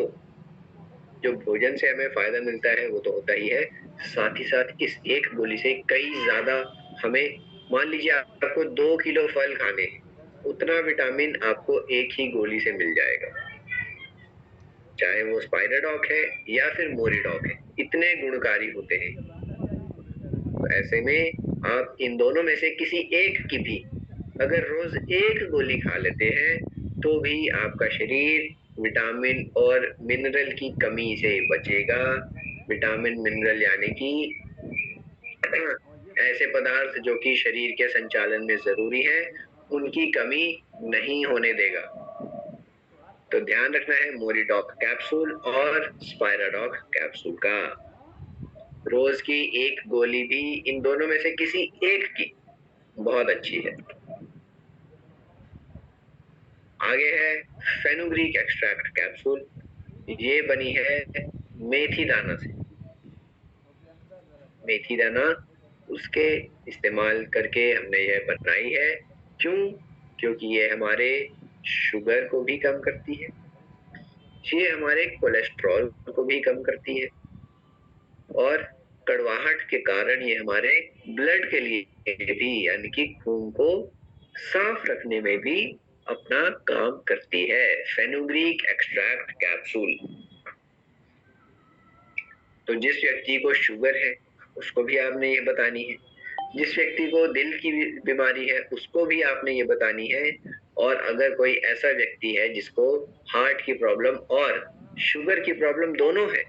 जो भोजन से हमें फायदा मिलता है वो तो होता ही है, साथ ही साथ इस 1 गोली से कई ज्यादा हमें, मान लीजिए आपको 2 किलो फल खाने हैं, उतना विटामिन आपको 1 ही गोली से मिल जाएगा। चाहे वो स्पाइडर डॉग है या फिर मोरी डॉग है, इतने गुणकारी होते हैं। तो ऐसे में आप इन दोनों में से किसी एक की भी अगर रोज 1 गोली खा लेते हैं तो भी आपका शरीर विटामिन और मिनरल की कमी से बचेगा। विटामिन मिनरल यानी कि ऐसे पदार्थ जो कि शरीर के संचालन में जरूरी है, उनकी कमी नहीं होने देगा। तो ध्यान रखना है मोरीडॉक कैप्सूल और स्पाइराडॉक कैप्सूल का। रोज की 1 गोली भी इन दोनों में से किसी एक की बहुत अच्छी है। आगे है फेनुग्रीक एक्सट्रैक्ट कैप्सूल। ये बनी है मेथी दाना से। मेथी दाना, उसके इस्तेमाल करके हमने यह बनाई है। क्यों? क्योंकि ये हमारे शुगर को भी कम करती है, ये हमारे कोलेस्ट्रॉल को भी कम करती है, और कड़वाहट के कारण ये हमारे ब्लड के लिए भी, यानी कि खून को साफ रखने में भी अपना काम करती है। Fenugreek extract capsule. तो जिस व्यक्ति को शुगर है उसको भी आपने ये बतानी है, जिस व्यक्ति को दिल की बीमारी है उसको भी आपने ये बतानी है, और अगर कोई ऐसा व्यक्ति है जिसको हार्ट की प्रॉब्लम और शुगर की प्रॉब्लम दोनों है,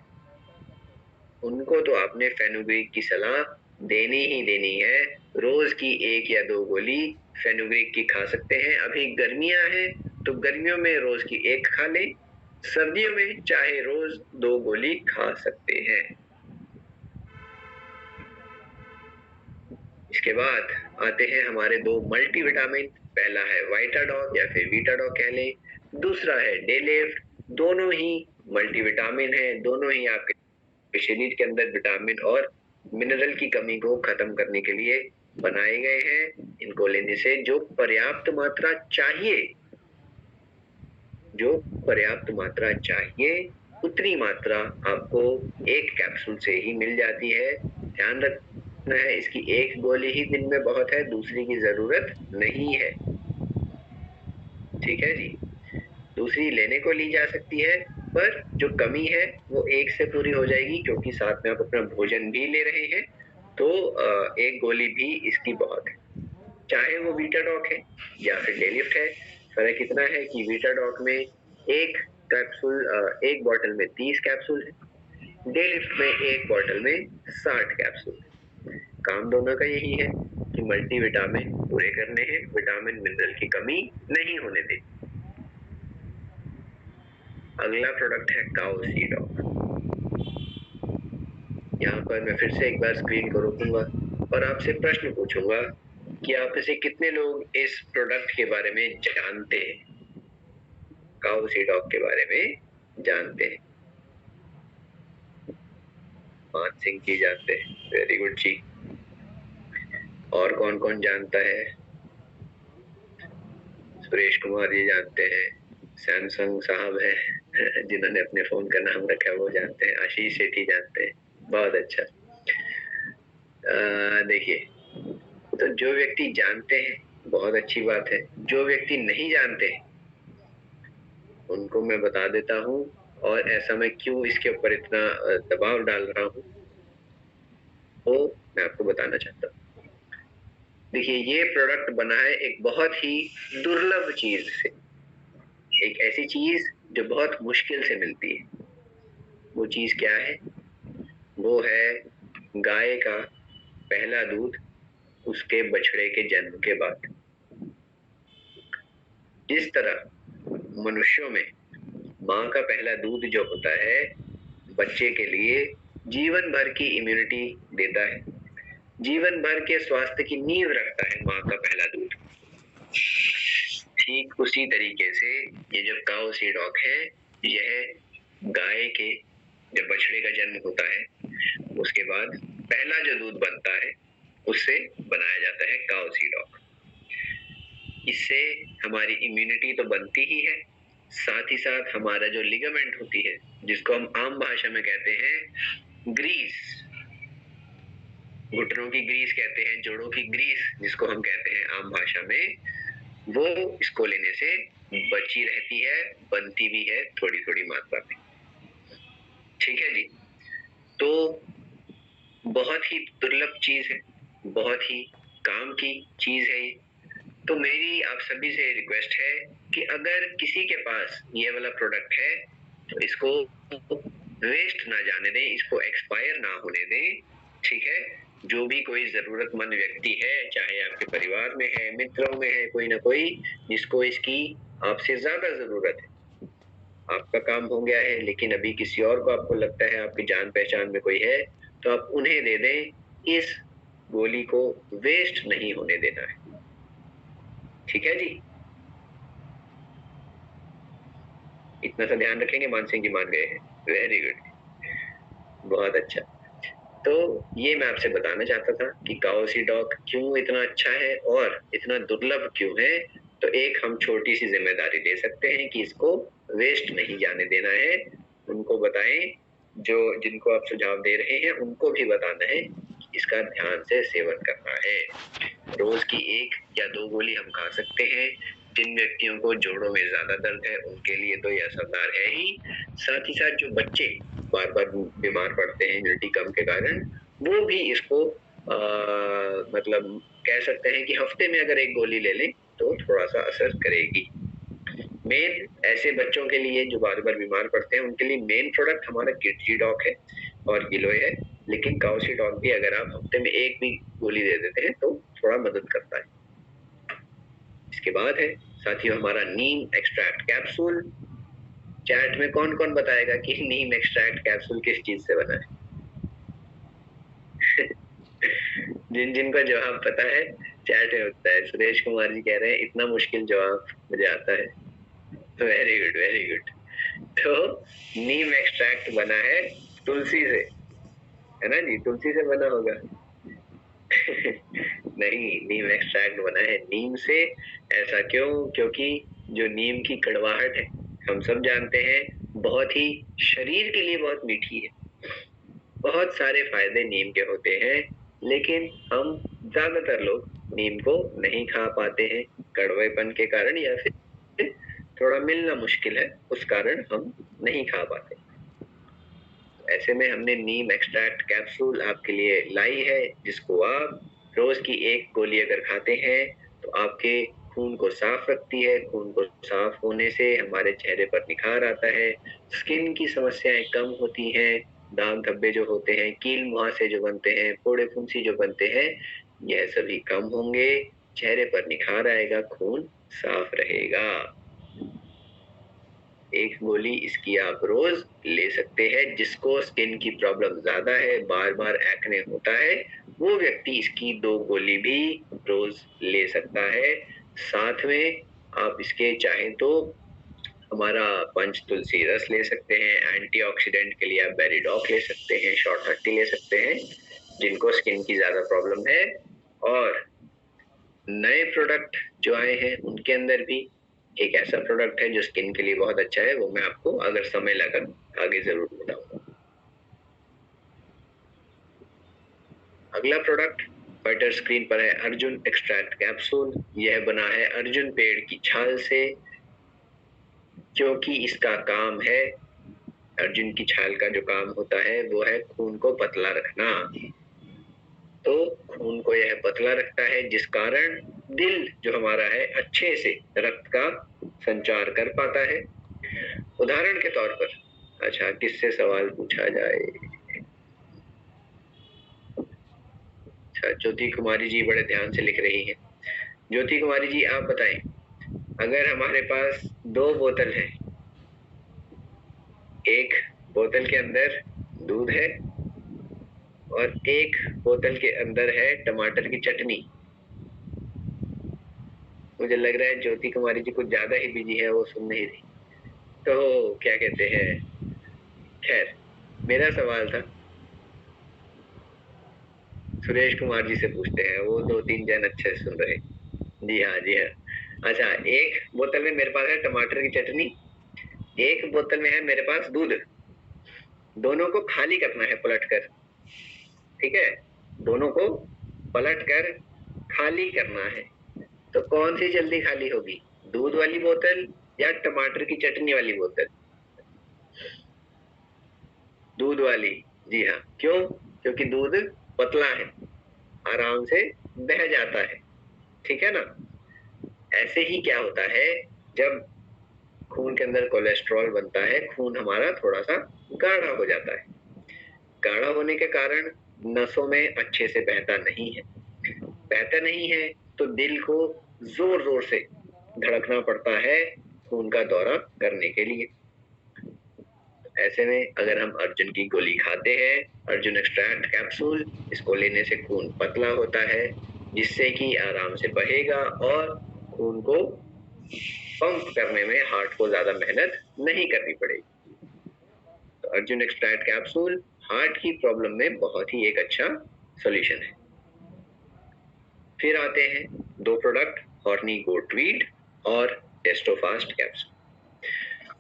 उनको तो आपने फेनुग्रीक की सलाह देनी ही देनी है। रोज की 1 या 2 गोली फेनुग्रीक की खा सकते हैं। अभी गर्मियां हैं तो गर्मियों में रोज की 1 खा लें, सर्दियों में चाहे रोज 2 गोली खा सकते हैं। इसके बाद आते हैं हमारे 2 मल्टीविटामिन। पहला है वाइटाडॉग या फिर वीटाडॉग कह लें, दूसरा है डेलिफ्ट। दोनों ही मल्टीविटामिन है, दोनों ही आपके शरीर के अंदर विटामिन और मिनरल की कमी को खत्म करने के लिए बनाए गए हैं। इनको लेने से जो पर्याप्त मात्रा चाहिए जो पर्याप्त मात्रा चाहिए उतनी मात्रा आपको एक कैप्सूल से ही मिल जाती है। ध्यान रखना है, इसकी एक गोली ही दिन में बहुत है, दूसरी की जरूरत नहीं है। ठीक है जी। दूसरी लेने को ली जा सकती है, पर जो कमी है वो एक से पूरी हो जाएगी, क्योंकि साथ में आप अपना भोजन भी ले रहे हैं, तो एक गोली भी इसकी बहुत है। चाहे वो वीटाडॉक है या फिर डेलिफ्ट है, फर्क इतना है कि वीटाडॉक में एक कैप्सूल, एक बोतल में 30 कैप्सूल है, डेलिफ्ट में एक बोतल में 60 कैप्सूल है। काम दोनों का यही है कि मल्टीविटामिन पूरे करने हैं, विटामिन मिनरल की कमी नहीं होने देनी। अगला प्रोडक्ट है काउ सीडॉक। यहाँ पर मैं फिर से एक बार स्क्रीन को रोकूंगा और आपसे प्रश्न पूछूंगा कि आप में से कितने लोग इस प्रोडक्ट के बारे में जानते हैं, काउ सीडॉक के बारे में जानते हैं। मान सिंह जी जानते हैं, वेरी गुड जी। और कौन कौन जानता है? सुरेश कुमार जी जानते हैं, सैमसंग साहब है जिन्होंने अपने फोन का नाम रखा है वो जानते हैं, आशीष सेठी जानते हैं, बहुत अच्छा। देखिए, तो जो व्यक्ति जानते हैं बहुत अच्छी बात है, जो व्यक्ति नहीं जानते उनको मैं बता देता हूँ, और ऐसा मैं क्यों इसके ऊपर इतना दबाव डाल रहा हूँ वो मैं आपको बताना चाहता हूँ। देखिए, ये प्रोडक्ट बना है एक बहुत ही दुर्लभ चीज से, एक ऐसी चीज जो बहुत मुश्किल से मिलती है। वो चीज क्या है? वो है गाय का पहला दूध उसके बछड़े के जन्म के बाद। जिस तरह मनुष्यों में माँ का पहला दूध जो होता है बच्चे के लिए जीवन भर की इम्यूनिटी देता है, जीवन भर के स्वास्थ्य की नींव रखता है माँ का पहला दूध, ठीक उसी तरीके से ये जो काउ सीडॉक है, यह गाय के जब बछड़े का जन्म होता है उसके बाद पहला जो दूध बनता है उससे बनाया जाता है काउ सीडॉक। इससे हमारी इम्यूनिटी तो बनती ही है, साथ ही साथ हमारा जो लिगामेंट होती है जिसको हम आम भाषा में कहते हैं ग्रीस, घुटनों की ग्रीस कहते हैं, जोड़ों की ग्रीस जिसको हम कहते हैं आम भाषा में, वो इसको लेने से बची रहती है, बनती भी है थोड़ी थोड़ी मात्रा में। ठीक है जी। तो बहुत ही दुर्लभ चीज है, बहुत ही काम की चीज है ये। तो मेरी आप सभी से रिक्वेस्ट है कि अगर किसी के पास ये वाला प्रोडक्ट है तो इसको वेस्ट ना जाने दें, इसको एक्सपायर ना होने दें। ठीक है, जो भी कोई जरूरतमंद व्यक्ति है, चाहे आपके परिवार में है, मित्रों में है, कोई ना कोई जिसको इसकी आपसे ज्यादा जरूरत है, आपका काम हो गया है लेकिन अभी किसी और को आपको लगता है आपकी जान पहचान में कोई है, तो आप उन्हें दे दें। इस गोली को वेस्ट नहीं होने देना है। ठीक है जी, इतना सा ध्यान रखेंगे। मान सिंह जी मान गए हैं, वेरी गुड, बहुत अच्छा। तो ये मैं आपसे बताना चाहता था कि काउ सीडॉक क्यों इतना अच्छा है और इतना दुर्लभ क्यों है। तो एक हम छोटी सी जिम्मेदारी ले सकते हैं कि इसको वेस्ट नहीं जाने देना है। उनको बताएं, जो जिनको आप सुझाव दे रहे हैं उनको भी बताना है कि इसका ध्यान से सेवन करना है। रोज की 1 या 2 गोली हम खा सकते हैं। जिन व्यक्तियों को जोड़ों में ज्यादा दर्द है उनके लिए तो यह असरदार है ही, साथ ही साथ जो बच्चे बार बार बीमार पड़ते हैं इम्यूनिटी कम के कारण, वो भी इसको मतलब कह सकते हैं कि हफ्ते में अगर 1 गोली ले लें तो थोड़ा सा असर करेगी। मेन ऐसे बच्चों के लिए जो बार बार बीमार पड़ते हैं उनके लिए मेन प्रोडक्ट हमारा किडजीडॉक है और गिलोय है, लेकिन काउसीडॉक भी अगर आप हफ्ते में 1 भी गोली दे देते हैं तो थोड़ा मदद करता है। इसके बाद है साथियों हमारा नीम एक्सट्रैक्ट कैप्सूल। चैट में कौन कौन बताएगा कि नीम एक्सट्रैक्ट कैप्सूल किस चीज से बना है? जिन जिनको जवाब पता है चैट में होता है। सुरेश कुमार जी कह रहे हैं इतना मुश्किल जवाब मुझे आता है। Very good, very good. तो नीम एक्सट्रैक्ट बना है तुलसी से, है ना जी? तुलसी से बना होगा। नहीं, नीम एक्सट्रैक्ट बना है नीम से। ऐसा क्यों? क्योंकि जो नीम की कड़वाहट है हम सब जानते हैं बहुत ही शरीर के लिए बहुत मीठी है। बहुत सारे फायदे नीम के होते हैं, लेकिन हम ज्यादातर लोग नीम को नहीं खा पाते हैं कड़वेपन के कारण, या फिर थोड़ा मिलना मुश्किल है उस कारण हम नहीं खा पाते। ऐसे में हमने नीम एक्सट्रैक्ट कैप्सूल आपके लिए लाई है, जिसको आप रोज की एक गोली अगर खाते हैं तो आपके खून को साफ रखती है। खून को साफ होने से हमारे चेहरे पर निखार आता है, स्किन की समस्याएं कम होती हैं, दाग धब्बे जो होते हैं, कील मुहासे जो बनते हैं, फोड़े फुंसी जो बनते हैं, यह सभी कम होंगे, चेहरे पर निखार आएगा, खून साफ रहेगा। एक गोली इसकी आप रोज ले सकते हैं। जिसको स्किन की प्रॉब्लम ज्यादा है, बार बार एक्ने होता है, वो व्यक्ति इसकी 2 गोली भी रोज ले सकता है। साथ में आप इसके चाहे तो हमारा पंच तुलसी रस ले सकते हैं, एंटीऑक्सीडेंट के लिए आप बेरीडॉक ले सकते हैं, शॉर्ट 30 ले सकते हैं जिनको स्किन की ज्यादा प्रॉब्लम है। और नए प्रोडक्ट जो आए हैं उनके अंदर भी एक ऐसा प्रोडक्ट है जो स्किन के लिए बहुत अच्छा है, वो मैं आपको अगर समय लगा आगे जरूर बताऊंगा। अगला प्रोडक्ट बटर स्क्रीन पर है अर्जुन एक्सट्रैक्ट कैप्सूल। यह बना है अर्जुन पेड़ की छाल से, क्योंकि इसका काम है, अर्जुन की छाल का जो काम होता है वो है खून को पतला रखना। तो खून को यह पतला रखता है, जिस कारण दिल जो हमारा है अच्छे से रक्त का संचार कर पाता है। उदाहरण के तौर पर, अच्छा किससे सवाल पूछा जाए? अच्छा, ज्योति कुमारी जी बड़े ध्यान से लिख रही हैं। ज्योति कुमारी जी आप बताएं, अगर हमारे पास 2 बोतल है, एक बोतल के अंदर दूध है और एक बोतल के अंदर है टमाटर की चटनी। मुझे लग रहा है ज्योति कुमारी जी कुछ ज्यादा ही बिजी है, वो सुन नहीं रही। तो क्या कहते हैं, खैर मेरा सवाल था, सुरेश कुमार जी से पूछते हैं, वो 2-3 जन अच्छे से सुन रहे। जी हाँ जी हाँ। अच्छा, एक बोतल में मेरे पास है टमाटर की चटनी, एक बोतल में है मेरे पास दूध। दोनों को खाली करना है पलट कर, ठीक है, दोनों को पलट कर खाली करना है। तो कौन सी जल्दी खाली होगी, दूध वाली बोतल या टमाटर की चटनी वाली बोतल? दूध वाली। जी हाँ, क्यों? क्योंकि दूध पतला है, आराम से बह जाता है, ठीक है ना। ऐसे ही क्या होता है, जब खून के अंदर कोलेस्ट्रॉल बनता है, खून हमारा थोड़ा सा गाढ़ा हो जाता है। गाढ़ा होने के कारण नसों में अच्छे से बहता नहीं है। बहता नहीं है तो दिल को जोर जोर से धड़कना पड़ता है खून का दौरा करने के लिए। ऐसे में अगर हम अर्जुन की गोली खाते हैं, अर्जुन एक्सट्रैक्ट कैप्सूल, इसको लेने से खून पतला होता है, जिससे कि आराम से बहेगा और खून को पंप करने में हार्ट को ज्यादा मेहनत नहीं करनी पड़ेगी। तो अर्जुन एक्सट्रैक्ट कैप्सूल हार्ट की प्रॉब्लम में बहुत ही एक अच्छा सॉल्यूशन है। फिर आते हैं 2 प्रोडक्ट, हॉर्नी गोट वीट और टेस्टोफास्ट कैप्सूल।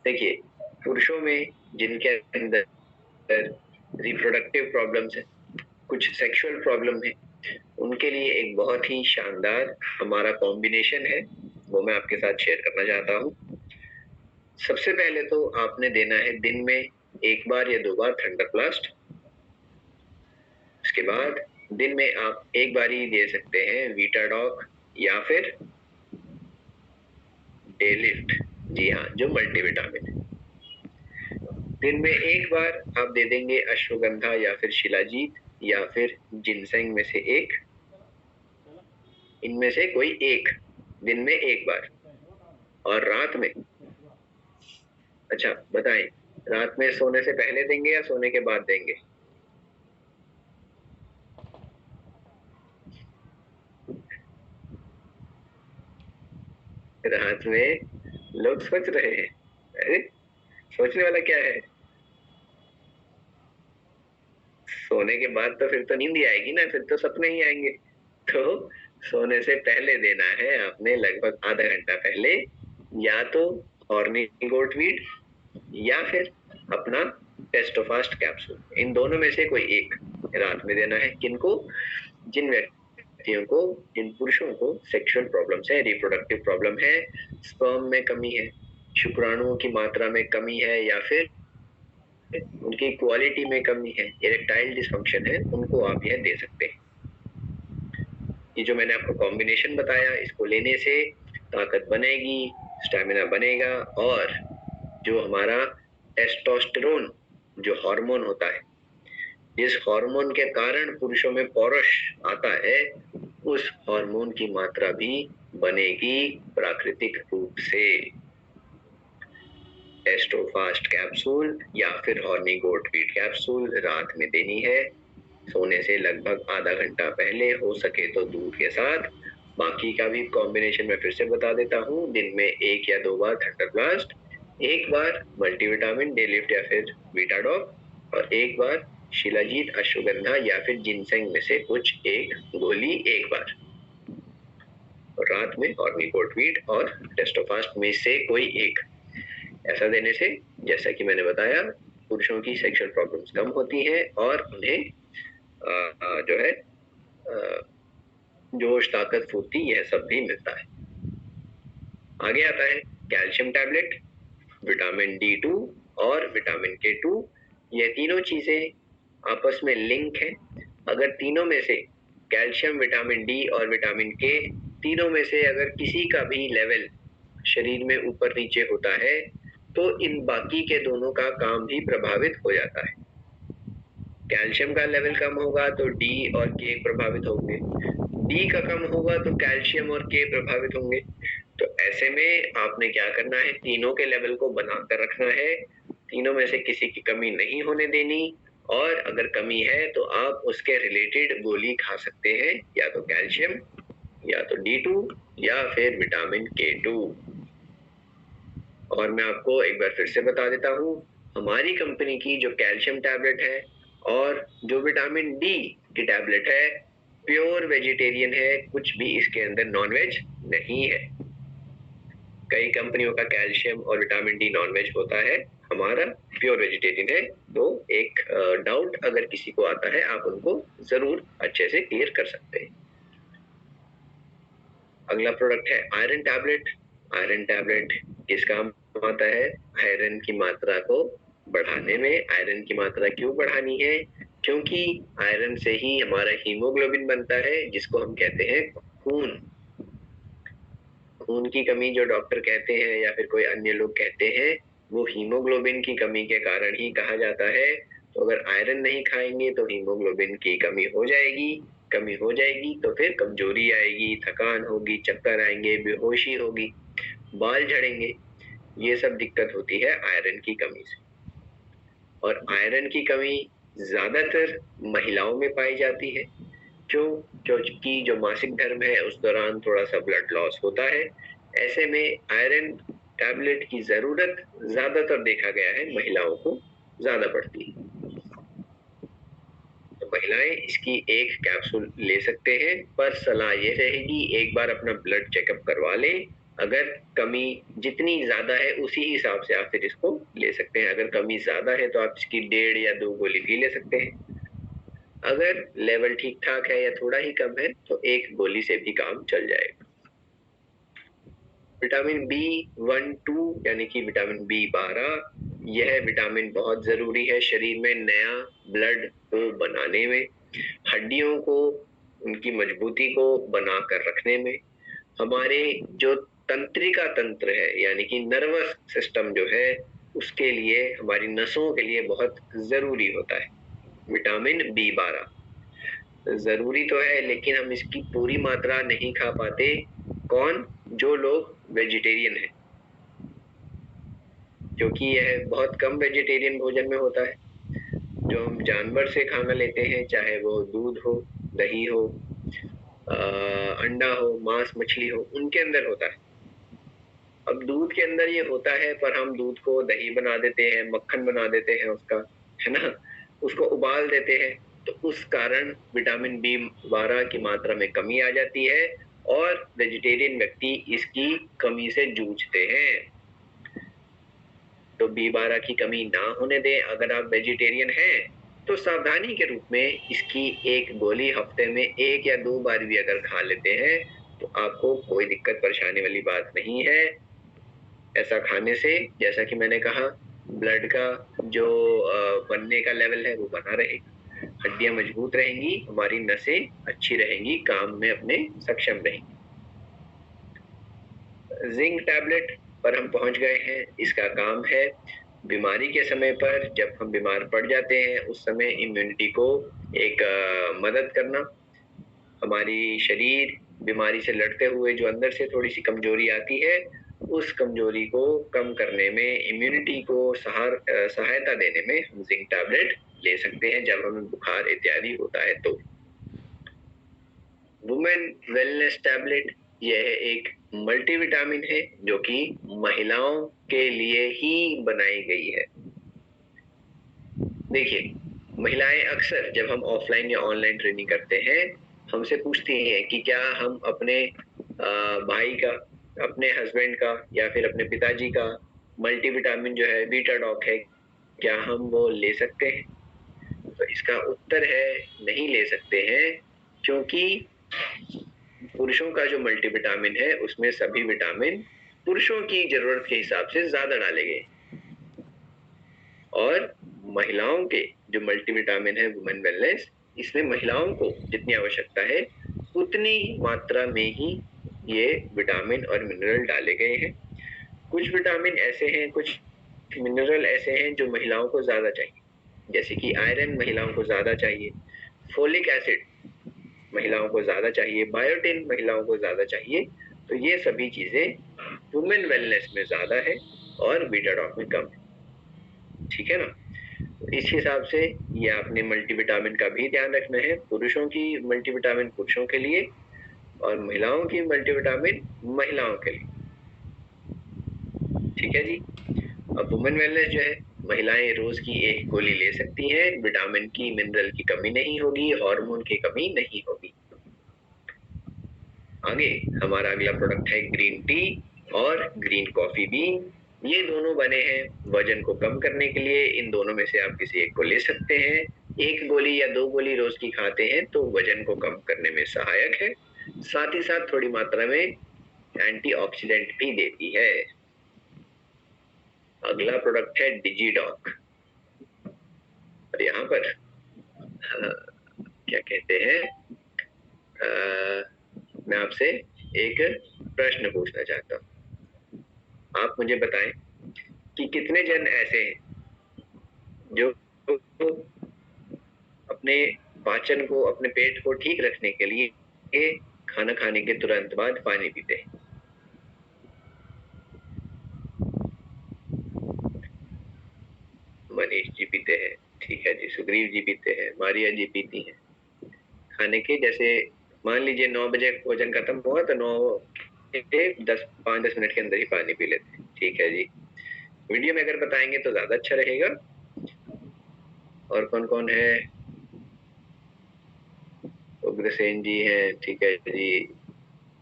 देखिए, पुरुषों में जिनके अंदर रिप्रोडक्टिव प्रॉब्लम्स है, कुछ सेक्सुअल प्रॉब्लम है, उनके लिए एक बहुत ही शानदार हमारा कॉम्बिनेशन है, वो मैं आपके साथ शेयर करना चाहता हूँ। सबसे पहले तो आपने देना है दिन में 1 बार या 2 बार थंडरप्लास्ट। उसके बाद दिन में आप 1 बार ही दे सकते हैं वीटाडॉक या फिर डे लिफ्ट, जी हाँ, जो मल्टीविटामिन है। दिन में 1 बार आप दे देंगे अश्वगंधा या फिर शिलाजीत या फिर जिनसेंग में से एक, इनमें से कोई एक दिन में 1 बार। और रात में, अच्छा बताएं, रात में सोने से पहले देंगे या सोने के बाद देंगे? रात में लोग सोच रहे हैं, अरे सोचने वाला क्या है, सोने के बाद तो फिर तो नींद ही आएगी ना, फिर तो सपने ही आएंगे। तो सोने से पहले देना है आपने, लगभग आधा घंटा पहले, या तो ऑर्निगोटवीड या फिर अपना टेस्टोफास्ट कैप्सूल, इन दोनों में से कोई एक रात में देना है। किनको? जिन व्यक्तियों को, जिन पुरुषों को सेक्सुअल प्रॉब्लम्स है, रिप्रोडक्टिव प्रॉब्लम है, स्पर्म में कमी है, शुक्राणुओं की मात्रा में कमी है, या फिर उनकी क्वालिटी में कमी है, इरेक्टाइल डिसफंक्शन है, उनको आप यह दे सकते हैं। ये जो मैंने आपको कॉम्बिनेशन बताया, इसको लेने से ताकत बनेगी, स्टैमिना बनेगा, और जो हमारा टेस्टोस्टेरोन जो हार्मोन होता है, जिस हार्मोन के कारण पुरुषों में पौरुष आता है, उस हार्मोन की मात्रा भी बनेगी प्राकृतिक रूप से। टेस्टोफास्ट कैप्सूल या फिर ऑर्निगोटवीड कैप्सूल रात में देनी है, सोने से लगभग आधा घंटा पहले, हो सके तो दूध के साथ। बाकी का भी कॉम्बिनेशन मैं फिर से बता देता हूँ। दिन में 1 या 2 बार थंडर ब्लास्ट, 1 बार मल्टीविटामिन डे लिफ्ट या फिर बीटाडॉग, और 1 बार शिलाजीत, अश्वगंधा या फिर जिनसेंग में से कुछ एक गोली 1 बार। और रात में ऑर्निगोटवीड और टेस्टोफास्ट में से कोई एक। ऐसा देने से, जैसा कि मैंने बताया, पुरुषों की सेक्सुअल प्रॉब्लम्स कम होती हैं और उन्हें जो है जोश, ताकत, फुर्ती, यह सब भी मिलता है। आगे आता है कैल्शियम टैबलेट, विटामिन D2 और विटामिन K2। ये तीनों चीजें आपस में लिंक है। अगर तीनों में से कैल्शियम, विटामिन D और विटामिन K, तीनों में से अगर किसी का भी लेवल शरीर में ऊपर नीचे होता है, तो इन बाकी के दोनों का काम भी प्रभावित हो जाता है। कैल्शियम का लेवल कम होगा तो D और K प्रभावित होंगे, D का कम होगा तो कैल्शियम और K प्रभावित होंगे। तो ऐसे में आपने क्या करना है, तीनों के लेवल को बनाकर रखना है, तीनों में से किसी की कमी नहीं होने देनी, और अगर कमी है तो आप उसके रिलेटेड गोली खा सकते हैं, या तो कैल्शियम, या तो D2, या फिर विटामिन K2। और मैं आपको एक बार फिर से बता देता हूँ, हमारी कंपनी की जो कैल्शियम टैबलेट है और जो विटामिन D की टैबलेट है, प्योर वेजिटेरियन है, कुछ भी इसके अंदर नॉनवेज नहीं है। कई कंपनियों का कैल्शियम और विटामिन D नॉनवेज होता है, हमारा प्योर वेजिटेरियन है। तो एक डाउट अगर किसी को आता है, आप उनको जरूर अच्छे से क्लियर कर सकते हैं। अगला प्रोडक्ट है आयरन टैबलेट। आयरन टैबलेट किस काम आता है? आयरन की मात्रा को बढ़ाने में। आयरन की मात्रा क्यों बढ़ानी है? क्योंकि आयरन से ही हमारा हीमोग्लोबिन बनता है, जिसको हम कहते हैं खून। खून की कमी जो डॉक्टर कहते हैं या फिर कोई अन्य लोग कहते हैं, वो हीमोग्लोबिन की कमी के कारण ही कहा जाता है। तो अगर आयरन नहीं खाएंगे तो हीमोग्लोबिन की कमी हो जाएगी। कमी हो जाएगी तो फिर कमजोरी आएगी, थकान होगी, चक्कर आएंगे, बेहोशी होगी, बाल झड़ेंगे। ये सब दिक्कत होती है आयरन की कमी से। और आयरन की कमी ज्यादातर महिलाओं में पाई जाती है, क्योंकि जो मासिक धर्म है उस दौरान थोड़ा सा ब्लड लॉस होता है। ऐसे में आयरन टैबलेट की जरूरत ज्यादातर देखा गया है महिलाओं को ज्यादा पड़ती है। तो महिलाएं इसकी एक कैप्सूल ले सकते हैं, पर सलाह ये रहेगी एक बार अपना ब्लड चेकअप करवा लें। अगर कमी जितनी ज्यादा है उसी हिसाब से आप फिर इसको ले सकते हैं। अगर कमी ज्यादा है तो आप इसकी 1.5 या 2 गोली भी ले सकते हैं। अगर लेवल ठीक ठाक है या थोड़ा ही कम है तो एक गोली से भी काम चल जाएगा। विटामिन B12 यानी कि विटामिन B12, यह विटामिन बहुत जरूरी है शरीर में नया ब्लड को बनाने में, हड्डियों को, उनकी मजबूती को बनाकर रखने में। हमारे जो तंत्रिका तंत्र है यानी कि नर्वस सिस्टम जो है, उसके लिए, हमारी नसों के लिए बहुत जरूरी होता है विटामिन B12। जरूरी तो है, लेकिन हम इसकी पूरी मात्रा नहीं खा पाते। कौन? जो लोग वेजिटेरियन है, क्योंकि यह बहुत कम वेजिटेरियन भोजन में होता है। जो हम जानवर से खाना लेते हैं, चाहे वो दूध हो, दही हो, अंडा हो, मांस मछली हो, उनके अंदर होता है। अब दूध के अंदर ये होता है, पर हम दूध को दही बना देते हैं, मक्खन बना देते हैं उसका, है ना, उसको उबाल देते हैं। तो उस कारण विटामिन B12 की मात्रा में कमी आ जाती है और वेजिटेरियन व्यक्ति इसकी कमी से जूझते हैं। तो B12 की कमी ना होने दें। अगर आप वेजिटेरियन हैं तो सावधानी के रूप में इसकी एक गोली हफ्ते में 1 या 2 बार भी अगर खा लेते हैं तो आपको कोई दिक्कत परेशानी वाली बात नहीं है। ऐसा खाने से जैसा कि मैंने कहा ब्लड का जो बनने का लेवल है वो बना रहेगा, हड्डियां मजबूत रहेंगी, हमारी नसें अच्छी रहेंगी, काम में अपने सक्षम रहेंगी। जिंक टैबलेट पर हम पहुंच गए हैं। इसका काम है बीमारी के समय पर, जब हम बीमार पड़ जाते हैं उस समय इम्यूनिटी को एक मदद करना। हमारी शरीर बीमारी से लड़ते हुए जो अंदर से थोड़ी सी कमजोरी आती है उस कमजोरी को कम करने में, इम्यूनिटी को सहायता देने में हम जिंक टैबलेट ले सकते हैं जब हमें बुखार इत्यादि होता है तो। वुमेन वेलनेस टैबलेट यह एक मल्टीविटामिन है जो कि महिलाओं के लिए ही बनाई गई है। देखिए, महिलाएं अक्सर जब हम ऑफलाइन या ऑनलाइन ट्रेनिंग करते हैं हमसे पूछती हैं कि क्या हम अपने भाई का, अपने हस्बैंड का या फिर अपने पिताजी का मल्टीविटामिन जो है बीटा डॉक है, क्या हम वो ले सकते हैं? तो इसका उत्तर है नहीं ले सकते हैं, क्योंकि पुरुषों का जो मल्टीविटामिन है उसमें सभी विटामिन पुरुषों की जरूरत के हिसाब से ज्यादा डाले गए, और महिलाओं के जो मल्टीविटामिन है वुमेन वेलनेस, इसमें महिलाओं को जितनी आवश्यकता है उतनी मात्रा में ही ये विटामिन और मिनरल डाले गए हैं। कुछ विटामिन ऐसे हैं, कुछ मिनरल ऐसे हैं जो महिलाओं को ज्यादा चाहिए, जैसे कि आयरन महिलाओं को ज्यादा चाहिए, फोलिक एसिड महिलाओं को ज्यादा चाहिए, बायोटिन महिलाओं को ज्यादा चाहिए। तो ये सभी चीजें वुमेन वेलनेस में ज्यादा है और बीटा डॉक में कम है। ठीक है ना? इस हिसाब से ये आपने मल्टीविटामिन का भी ध्यान रखना है। पुरुषों की मल्टीविटामिन पुरुषों के लिए और महिलाओं की मल्टीविटामिन महिलाओं के लिए। ठीक है जी। अब वुमेन वेलनेस जो है, महिलाएं रोज की एक गोली ले सकती हैं, विटामिन की, मिनरल की कमी नहीं होगी, हार्मोन की कमी नहीं होगी। आगे हमारा अगला प्रोडक्ट है ग्रीन टी और ग्रीन कॉफी बीन। ये दोनों बने हैं वजन को कम करने के लिए। इन दोनों में से आप किसी एक को ले सकते हैं। 1 गोली या 2 गोली रोज की खाते हैं तो वजन को कम करने में सहायक है, साथ ही साथ थोड़ी मात्रा में एंटीऑक्सीडेंट भी देती है। अगला प्रोडक्ट है डिजीडॉक। और यहाँ पर क्या कहते हैं, मैं आपसे एक प्रश्न पूछना चाहता हूँ। आप मुझे बताएं कि कितने जन ऐसे हैं जो अपने पाचन को, अपने पेट को ठीक रखने के लिए खाना खाने के तुरंत बाद पानी पीते हैं? मनीष जी पीते हैं, ठीक है जी। सुग्रीव जी पीते हैं, मारिया जी पीती हैं। खाने के जैसे मान लीजिए 9 बजे भोजन खत्म हुआ तो 9 के 5-10 मिनट के अंदर ही पानी पी लेते हैं। ठीक है जी। वीडियो में अगर बताएंगे तो ज्यादा अच्छा रहेगा। और कौन कौन है? उग्रसेन जी हैं, ठीक है जी।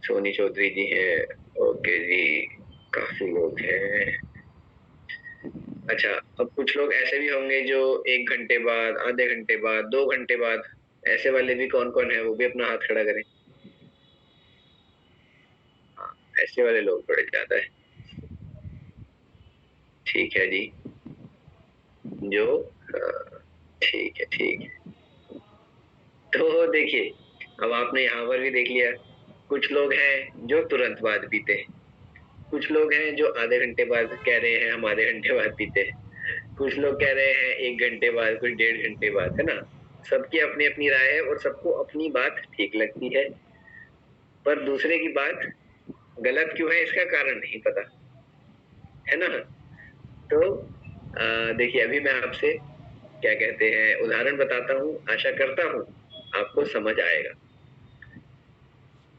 सोनी चौधरी जी हैं, ओके जी। काफी लोग हैं। अच्छा, अब कुछ लोग ऐसे भी होंगे जो 1 घंटे बाद, आधे घंटे बाद, 2 घंटे बाद, ऐसे वाले भी कौन कौन है? वो भी अपना हाथ खड़ा करें। हाँ, ऐसे वाले लोग बड़े ज्यादा है। ठीक है जी। जो ठीक है, ठीक है। तो देखिए, अब आपने यहाँ पर भी देख लिया, कुछ लोग हैं जो तुरंत बाद पीते हैं, कुछ लोग हैं जो आधे घंटे बाद कह रहे हैं, हम आधे घंटे बाद पीते हैं, कुछ लोग कह रहे हैं 1 घंटे बाद, कुछ 1.5 घंटे बाद, है ना? सबकी अपनी अपनी राय है और सबको अपनी बात ठीक लगती है, पर दूसरे की बात गलत क्यों है इसका कारण नहीं पता, है ना? तो देखिए, अभी मैं आपसे क्या कहते हैं उदाहरण बताता हूँ, आशा करता हूँ आपको समझ आएगा।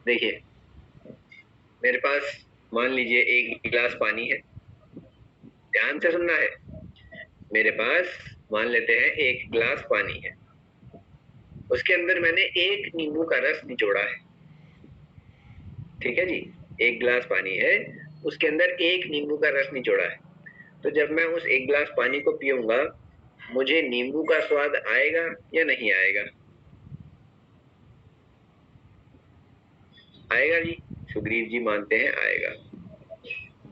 देखिए, मेरे पास मान लीजिए 1 गिलास पानी है, ध्यान से सुनना है। मेरे पास मान लेते हैं 1 गिलास पानी है, उसके अंदर मैंने 1 नींबू का रस निचोड़ा है। ठीक है जी। 1 गिलास पानी है, उसके अंदर 1 नींबू का रस निचोड़ा है। तो जब मैं उस 1 गिलास पानी को पीऊंगा मुझे नींबू का स्वाद आएगा या नहीं आएगा? आएगा जी, सुग्रीव जी मानते हैं आएगा।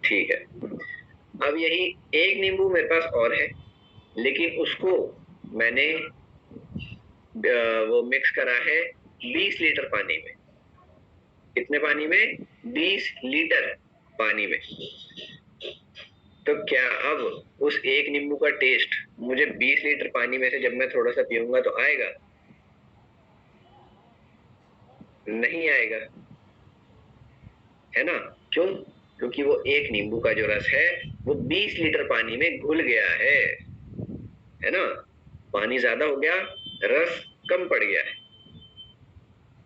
ठीक है, अब यही एक नींबू मेरे पास और है, लेकिन उसको मैंने वो मिक्स करा है 20 लीटर पानी में। कितने पानी में? 20 लीटर पानी में। तो क्या अब उस एक नींबू का टेस्ट मुझे 20 लीटर पानी में से जब मैं थोड़ा सा पीऊंगा तो आएगा? नहीं आएगा, है ना? क्यों? क्योंकि वो एक नींबू का जो रस है वो 20 लीटर पानी में घुल गया है ना? पानी ज्यादा हो गया, रस कम पड़ गया है।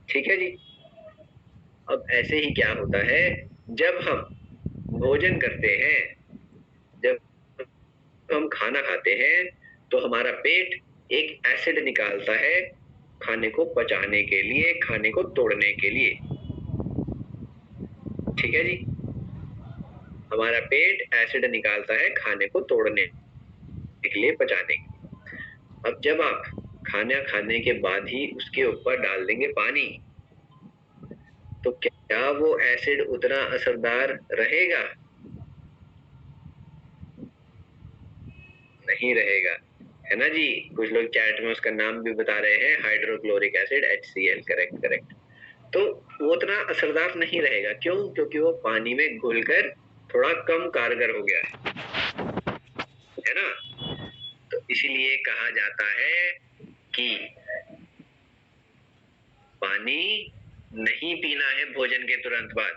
ठीक है जी। अब ऐसे ही क्या होता है, जब हम भोजन करते हैं, जब हम खाना खाते हैं तो हमारा पेट एक एसिड निकालता है खाने को पचाने के लिए, खाने को तोड़ने के लिए। ठीक है जी, हमारा पेट एसिड निकालता है खाने को तोड़ने के लिए, पचाने के लिए। अब जब आप खाना खाने के बाद ही उसके ऊपर डाल देंगे पानी, तो क्या वो एसिड उतना असरदार रहेगा? नहीं रहेगा, है ना जी? कुछ लोग चैट में उसका नाम भी बता रहे हैं, hydrochloric acid HCl। Correct correct. तो वो उतना असरदार नहीं रहेगा। क्यों? क्योंकि वो पानी में घुलकर थोड़ा कम कारगर हो गया है ना? तो इसीलिए कहा जाता है कि पानी नहीं पीना है भोजन के तुरंत बाद।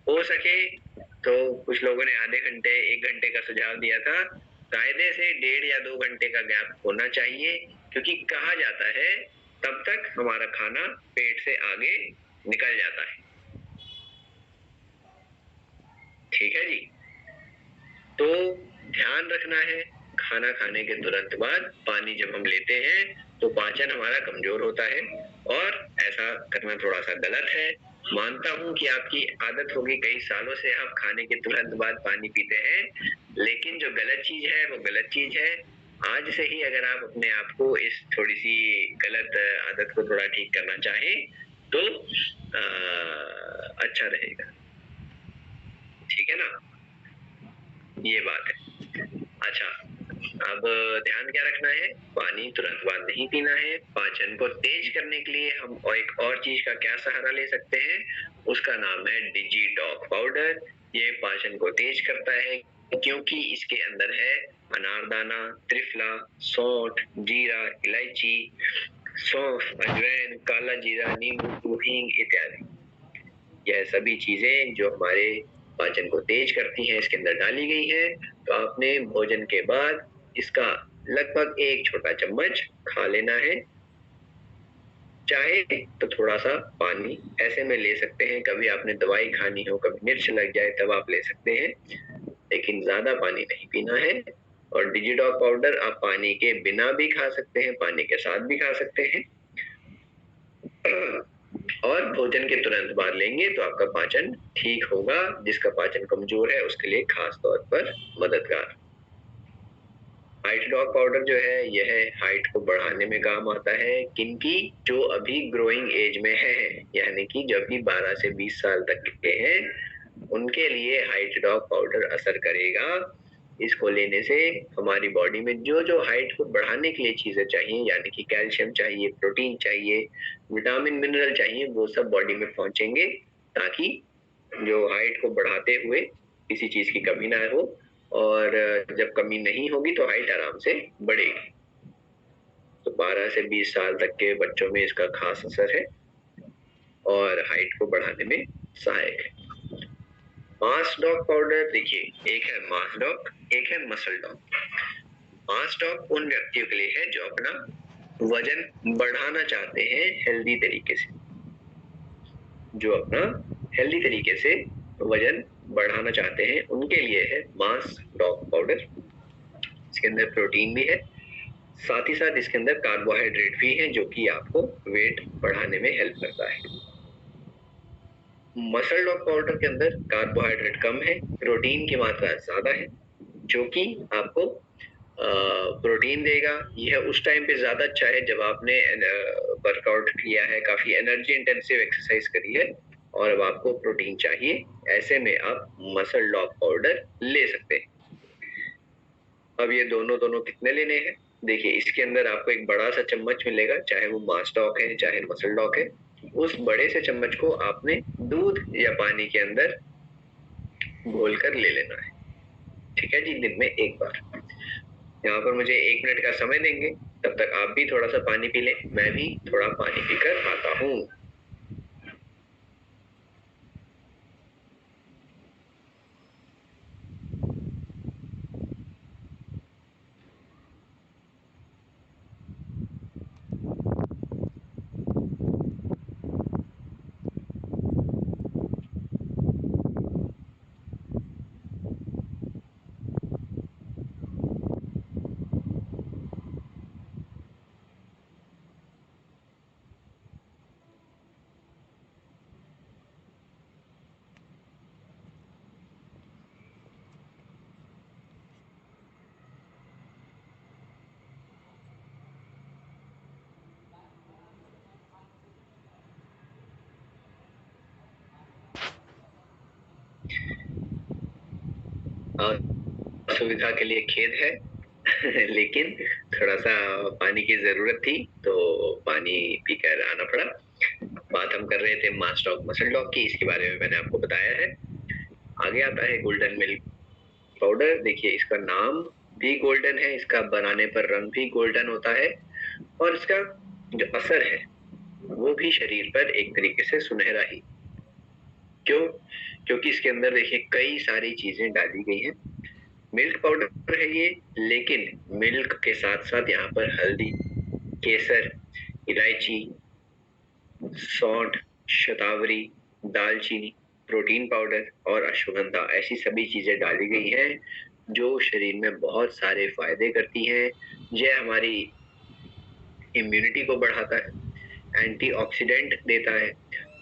हो सके तो कुछ लोगों ने आधे घंटे 1 घंटे का सुझाव दिया था, कायदे से 1.5 या 2 घंटे का गैप होना चाहिए, क्योंकि कहा जाता है तब तक हमारा खाना पेट से आगे निकल जाता है। ठीक है जी। तो ध्यान रखना है, खाना खाने के तुरंत बाद पानी जब हम लेते हैं तो पाचन हमारा कमजोर होता है, और ऐसा करना थोड़ा सा गलत है। मानता हूं कि आपकी आदत होगी, कई सालों से आप खाने के तुरंत बाद पानी पीते हैं, लेकिन जो गलत चीज है वो गलत चीज है। आज से ही अगर आप अपने आप को इस थोड़ी सी गलत आदत को थोड़ा ठीक करना चाहें तो अच्छा रहेगा। ठीक है ना? ये बात है। अच्छा, अब ध्यान क्या रखना है, पानी तुरंत बाद नहीं पीना है। पाचन को तेज करने के लिए हम एक और चीज का क्या सहारा ले सकते हैं, उसका नाम है डिजीटॉक पाउडर। ये पाचन को तेज करता है क्योंकि इसके अंदर है अनारदाना, त्रिफला, सौंठ, जीरा, इलायची, सौंफ, अजवाइन, काला जीरा, नींबू, हींग इत्यादि। यह सभी चीजें जो हमारे पाचन को तेज करती हैं इसके अंदर डाली गई है। तो आपने भोजन के बाद इसका लगभग 1 छोटा चम्मच खा लेना है। चाहे तो थोड़ा सा पानी ऐसे में ले सकते हैं, कभी आपने दवाई खानी हो, कभी मिर्च लग जाए तब आप ले सकते हैं, लेकिन ज्यादा पानी नहीं पीना है। और डिजीटॉक पाउडर आप पानी के बिना भी खा सकते हैं, पानी के साथ भी खा सकते हैं, और भोजन के तुरंत बाद लेंगे तो आपका पाचन ठीक होगा। जिसका पाचन कमजोर है उसके लिए खास तौर पर मददगार। हाइट-डॉक पाउडर जो है यह हाइट को बढ़ाने में काम आता है। किनकी? जो अभी ग्रोइंग एज में है, यानी कि जो अभी 12 से 20 साल तक के हैं उनके लिए हाइट-डॉक पाउडर असर करेगा। इसको लेने से हमारी बॉडी में जो जो हाइट को बढ़ाने के लिए चीजें चाहिए, यानी कि कैल्शियम चाहिए, प्रोटीन चाहिए, विटामिन मिनरल चाहिए, वो सब बॉडी में पहुंचेंगे, ताकि जो हाइट को बढ़ाते हुए किसी चीज की कमी ना हो, और जब कमी नहीं होगी तो हाइट आराम से बढ़ेगी। तो 12 से 20 साल तक के बच्चों में इसका खास असर है और हाइट को बढ़ाने में सहायक है। मास डॉक पाउडर देखिए, एक है मास डॉक, एक है मसल डॉक। मास डॉक उन व्यक्तियों के लिए है जो अपना वजन बढ़ाना चाहते हैं हेल्दी तरीके से, जो अपना हेल्दी तरीके से वजन बढ़ाना चाहते हैं उनके लिए है मास डॉक पाउडर। इसके अंदर प्रोटीन भी है, साथ ही साथ इसके अंदर कार्बोहाइड्रेट भी है जो कि आपको वेट बढ़ाने में हेल्प करता है। मसल डॉक पाउडर के अंदर कार्बोहाइड्रेट कम है, प्रोटीन की मात्रा ज्यादा है, जो कि आपको प्रोटीन देगा। यह उस टाइम पे ज्यादा अच्छा है जब आपने वर्कआउट किया है, काफी एनर्जी इंटेंसिव एक्सरसाइज करी है और अब आपको प्रोटीन चाहिए, ऐसे में आप मसल लॉक पाउडर ले सकते हैं। अब ये दोनों दोनों कितने लेने हैं? देखिए, इसके अंदर आपको एक बड़ा सा चम्मच मिलेगा, चाहे वो मास्टॉक है चाहे मसल लॉक है। उस बड़े से चम्मच को आपने दूध या पानी के अंदर घोल कर ले लेना है। ठीक है जी, दिन में एक बार। यहाँ पर मुझे 1 मिनट का समय देंगे, तब तक आप भी थोड़ा सा पानी पी लें, मैं भी थोड़ा पानी पीकर आता हूँ। सुविधा के लिए खेद है लेकिन थोड़ा सा पानी की जरूरत थी तो पानी पीकर आना पड़ा। बात हम कर रहे थे मास्टॉक मसल डॉग की, इसके बारे में मैंने आपको बताया है। आगे आता है गोल्डन मिल्क पाउडर। देखिए, इसका नाम भी गोल्डन है, इसका बनाने पर रंग भी गोल्डन होता है और इसका जो असर है वो भी शरीर पर एक तरीके से सुनहरा ही। क्यों? क्योंकि इसके अंदर देखिए कई सारी चीजें डाली गई हैं। मिल्क पाउडर है ये, लेकिन मिल्क के साथ साथ यहाँ पर हल्दी, केसर, इलायची, सौंठ, शतावरी, दालचीनी, प्रोटीन पाउडर और अश्वगंधा, ऐसी सभी चीजें डाली गई हैं जो शरीर में बहुत सारे फायदे करती हैं। यह हमारी इम्यूनिटी को बढ़ाता है, एंटीऑक्सीडेंट देता है,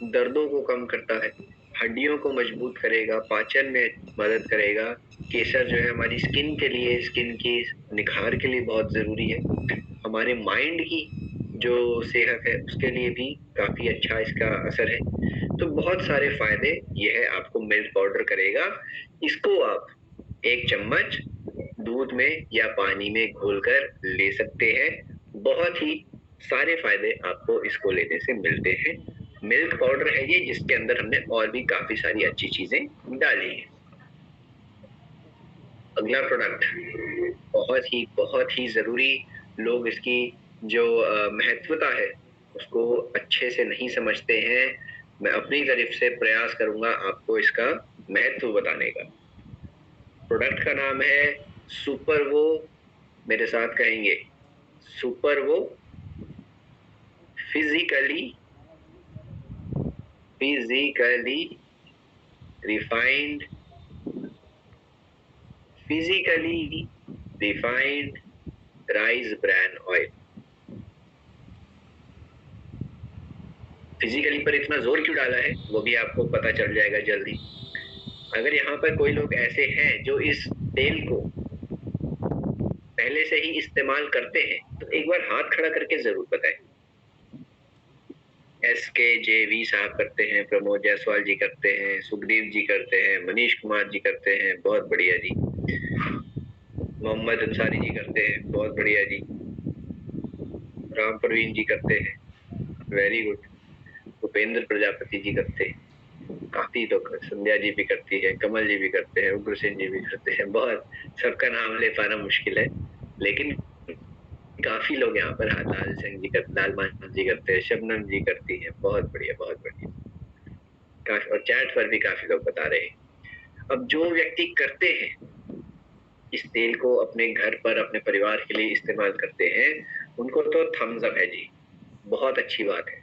दर्दों को कम करता है, हड्डियों को मजबूत करेगा, पाचन में मदद करेगा। केसर जो है हमारी स्किन के लिए, स्किन की निखार के लिए बहुत जरूरी है। हमारे माइंड की जो सेहत है उसके लिए भी काफी अच्छा इसका असर है। तो बहुत सारे फायदे यह आपको मिल्क पाउडर करेगा। इसको आप 1 चम्मच दूध में या पानी में घोलकर ले सकते हैं। बहुत ही सारे फायदे आपको इसको लेने से मिलते हैं। मिल्क पाउडर है ये, जिसके अंदर हमने और भी काफी सारी अच्छी चीजें डाली है। अगला प्रोडक्ट बहुत ही जरूरी, लोग इसकी जो महत्वता है उसको अच्छे से नहीं समझते हैं। मैं अपनी तरफ से प्रयास करूंगा आपको इसका महत्व बताने का। प्रोडक्ट का नाम है सुपरवो। मेरे साथ कहेंगे, Supervo physically refined rice bran oil. Physically पर इतना जोर क्यों डाला है वो भी आपको पता चल जाएगा जल्दी। अगर यहाँ पर कोई लोग ऐसे हैं जो इस तेल को पहले से ही इस्तेमाल करते हैं तो एक बार हाथ खड़ा करके जरूर बताएं। SKJV साहब करते हैं, प्रमोद जायसवाल जी करते हैं, सुखदेव जी करते हैं, मनीष कुमार जी करते हैं, बहुत बढ़िया जी। मोहम्मद अंसारी जी करते हैं, बहुत बढ़िया जी। राम प्रवीण जी करते हैं, वेरी गुड। भूपेंद्र प्रजापति जी करते हैं, काफी लोग, संध्या जी भी करती है, कमल जी भी करते हैं, उग्रसेन जी भी करते हैं। बहुत, सबका नाम ले पाना मुश्किल है, लेकिन काफी लोग यहाँ पर लाल सिंह जी करते, लालमान जी करते हैं, शबनम जी करती है, बहुत बढ़िया बहुत बढ़िया। काफी, और चैट पर भी काफी लोग बता रहे हैं। अब जो व्यक्ति करते हैं इस तेल को, अपने घर पर अपने परिवार के लिए इस्तेमाल करते हैं, उनको तो थम्स अप है जी, बहुत अच्छी बात है।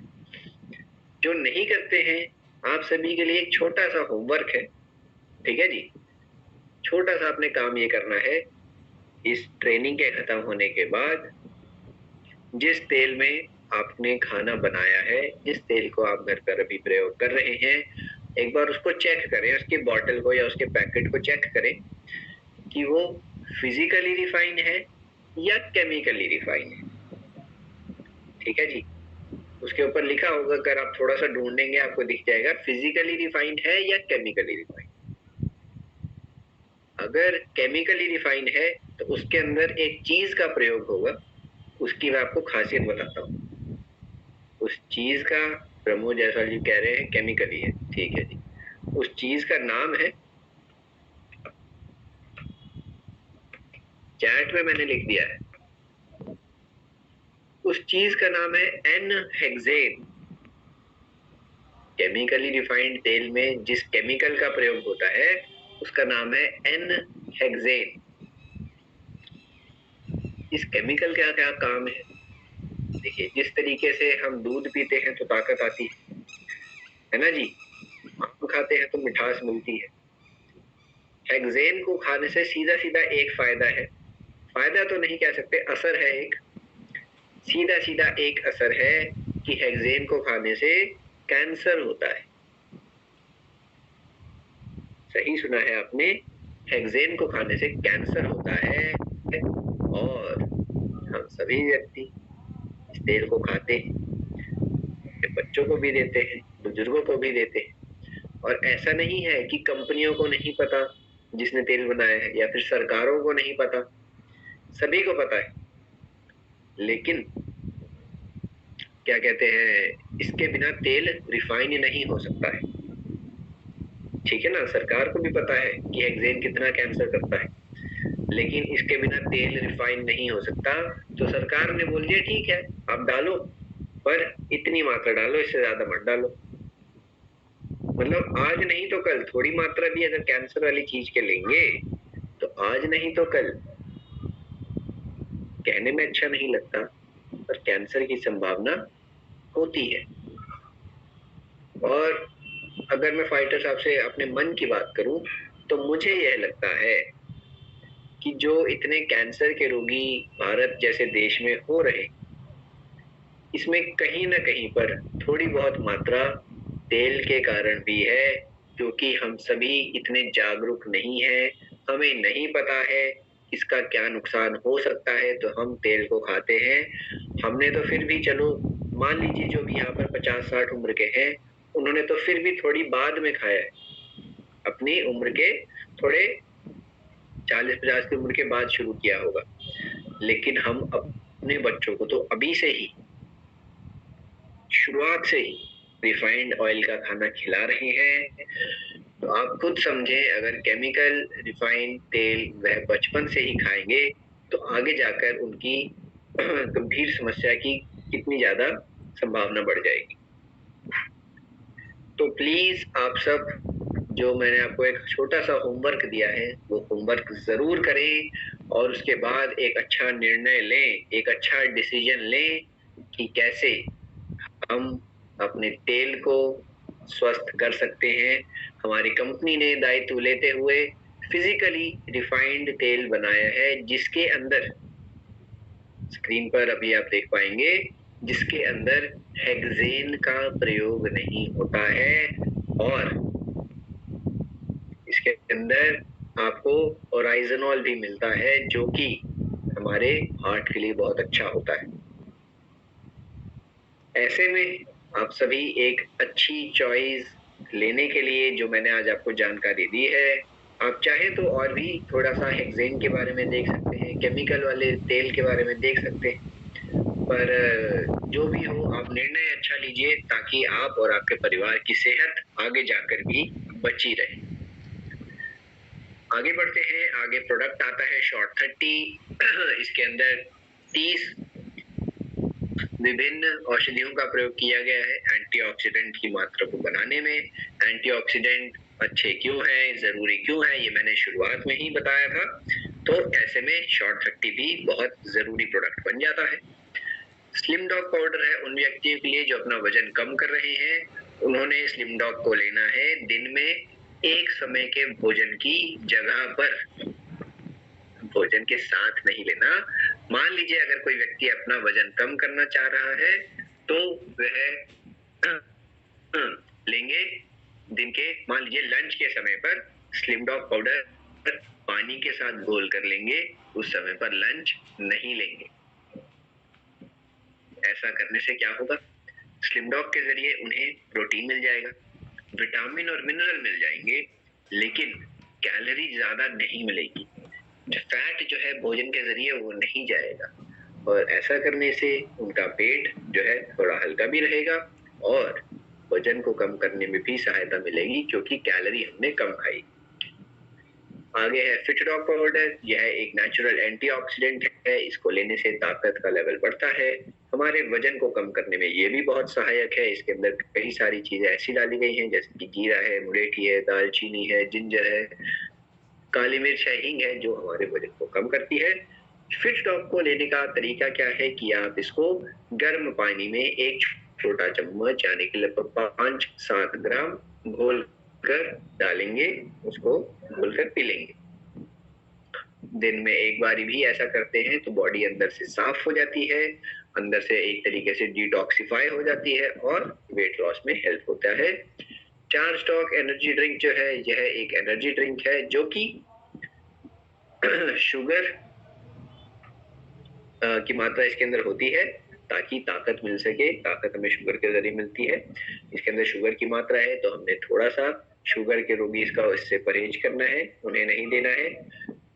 जो नहीं करते हैं, आप सभी के लिए एक छोटा सा होमवर्क है, ठीक है जी। छोटा सा आपने काम ये करना है, इस ट्रेनिंग के खत्म होने के बाद जिस तेल में आपने खाना बनाया है, जिस तेल को आप घर पर अभी प्रयोग कर रहे हैं, एक बार उसको चेक करें, उसकी बॉटल को या उसके पैकेट को चेक करें कि वो फिजिकली रिफाइन है या केमिकली रिफाइन है। ठीक है जी, उसके ऊपर लिखा होगा, अगर आप थोड़ा सा ढूंढेंगे आपको दिख जाएगा, फिजिकली रिफाइंड है या केमिकली रिफाइंड। अगर केमिकली रिफाइंड है तो उसके अंदर एक चीज का प्रयोग होगा, उसकी मैं आपको खासियत बताता हूँ। उस चीज का, प्रमोद जायसवाल जी कह रहे हैं केमिकली है, ठीक है जी। उस चीज का नाम है, चैट में मैंने लिख दिया है, उस चीज का नाम है एन हेक्सेन। केमिकली रिफाइंड तेल में जिस केमिकल का प्रयोग होता है उसका नाम है एन हेक्सेन। इस केमिकल का क्या काम है? देखिए, जिस तरीके से हम दूध पीते हैं तो ताकत आती है ना जी, आम खाते हैं तो मिठास मिलती है। हेक्सेन को खाने से सीधा सीधा एक फायदा है, फायदा तो नहीं कह सकते, असर है, एक सीधा सीधा एक असर है कि हेक्सेन को खाने से कैंसर होता है। सही सुना है आपने, हेक्सेन को खाने से कैंसर होता है। और हम सभी व्यक्ति इस तेल को खाते हैं, बच्चों को भी देते हैं, बुजुर्गों को भी देते हैं। और ऐसा नहीं है कि कंपनियों को नहीं पता जिसने तेल बनाया है, या फिर सरकारों को नहीं पता, सभी को पता है। लेकिन क्या कहते हैं, इसके बिना तेल रिफाइन नहीं हो सकता है। ठीक है ना, सरकार को भी पता है कि हेक्सेन कितना कैंसर करता है, लेकिन इसके बिना तेल रिफाइन नहीं हो सकता। तो सरकार ने बोल दिया ठीक है आप डालो, पर इतनी मात्रा डालो, इससे ज्यादा मत डालो। मतलब आज नहीं तो कल थोड़ी मात्रा भी अगर कैंसर वाली चीज के लेंगे तो आज नहीं तो कल, कहने में अच्छा नहीं लगता पर कैंसर की संभावना होती है। और अगर मैं फाइटर साहब से अपने मन की बात करूं तो मुझे यह लगता है कि जो इतने कैंसर के रोगी भारत जैसे देश में हो रहे, इसमें कहीं ना कहीं पर थोड़ी बहुत मात्रा तेल के कारण भी है, क्योंकि हम सभी इतने जागरूक नहीं हैं, हमें नहीं पता है इसका क्या नुकसान हो सकता है, तो हम तेल को खाते हैं। हमने तो फिर भी चलो, मान लीजिए जो भी यहाँ पर 50-60 उम्र के हैं, उन्होंने तो फिर भी थोड़ी बाद में खाया है, अपनी उम्र के थोड़े 40-50 की उम्र के बाद शुरू किया होगा। लेकिन हम अपने बच्चों को तो अभी से ही, शुरुआत से ही रिफाइंड ऑयल का खाना खिला रहे हैं। तो आप खुद समझें, अगर केमिकल रिफाइंड तेल वह बचपन से ही खाएंगे तो आगे जाकर उनकी गंभीर समस्या की कितनी ज्यादा संभावना बढ़ जाएगी। तो प्लीज आप सब, जो मैंने आपको एक छोटा सा होमवर्क दिया है वो होमवर्क जरूर करें, और उसके बाद एक अच्छा निर्णय लें, एक अच्छा डिसीजन लें कि कैसे हम अपने तेल को स्वस्थ कर सकते हैं। हमारी कंपनी ने दायित्व लेते हुए फिजिकली रिफाइंड तेल बनाया है, जिसके अंदर, स्क्रीन पर अभी आप देख पाएंगे, जिसके अंदर हेक्सेन का प्रयोग नहीं होता है, और इसके अंदर आपको ओराइजनॉल भी मिलता है, जो कि हमारे हार्ट के लिए बहुत अच्छा होता है। ऐसे में आप सभी एक अच्छी चॉइस लेने के लिए, जो मैंने आज आपको जानकारी दी है, आप चाहे तो और भी थोड़ा सा हेक्सेन के बारे में देख सकते हैं, केमिकल वाले तेल के बारे में देख सकते हैं, पर जो भी हो आप निर्णय अच्छा लीजिए, ताकि आप और आपके परिवार की सेहत आगे जाकर भी बची रहे। आगे बढ़ते हैं, आगे प्रोडक्ट आता है शॉर्ट 30। इसके अंदर 30 विभिन्न औषधियों का प्रयोग किया गया है एंटीऑक्सीडेंट की मात्रा को बनाने में। एंटीऑक्सीडेंट अच्छे क्यों है, जरूरी क्यों है, ये मैंने शुरुआत में ही बताया था। तो ऐसे में शॉर्ट 30 भी बहुत जरूरी प्रोडक्ट बन जाता है। स्लिम डॉग पाउडर है उन व्यक्तियों के लिए जो अपना वजन कम कर रहे हैं। उन्होंने स्लिम डॉग को लेना है दिन में एक समय के भोजन की जगह पर, भोजन के साथ नहीं लेना। मान लीजिए अगर कोई व्यक्ति अपना वजन कम करना चाह रहा है तो वह लेंगे दिन के, मान लीजिए लंच के समय पर स्लिम डॉग पाउडर पानी के साथ घोल कर लेंगे, उस समय पर लंच नहीं लेंगे। ऐसा करने से क्या होगा, स्लिम डॉग के जरिए उन्हें प्रोटीन मिल जाएगा, विटामिन और मिनरल मिल जाएंगे, लेकिन कैलोरी ज्यादा नहीं मिलेगी। फैट जो है भोजन के जरिए वो नहीं जाएगा, और ऐसा करने से उनका पेट जो है थोड़ा हल्का भी रहेगा और वजन को कम करने में भी सहायता मिलेगी, क्योंकि कैलोरी हमने कम खाई। आगे है फिट डॉग पाउडर। यह एक नेचुरल एंटीऑक्सीडेंट है, इसको लेने से ताकत का लेवल बढ़ता है, हमारे वजन को कम करने में ये भी बहुत सहायक है। इसके अंदर कई सारी चीजें ऐसी डाली गई हैं, जैसे कि जीरा है, मुलेठी है, दालचीनी है, जिंजर है, काली मिर्च है, हींग है, जो हमारे वजन को कम करती है। फिट डॉग को लेने का तरीका क्या है कि आप इसको गर्म पानी में एक छोटा चम्मच यानी कि लगभग 5-7 ग्राम घोल कर डालेंगे, उसको घोल कर पी लेंगे। दिन में एक बार भी ऐसा करते हैं तो बॉडी अंदर से साफ हो जाती है, अंदर से एक तरीके से डिटॉक्सिफाई हो जाती है और वेट लॉस में हेल्प होता है। चार्ज डॉग एनर्जी ड्रिंक जो है, यह एक एनर्जी ड्रिंक है जो कि शुगर की मात्रा इसके अंदर होती है ताकि ताकत मिल सके। ताकत हमें शुगर के जरिए मिलती है। इसके अंदर शुगर की मात्रा है तो हमने थोड़ा सा शुगर के रोगी इसका इससे परहेज करना है, उन्हें नहीं देना है।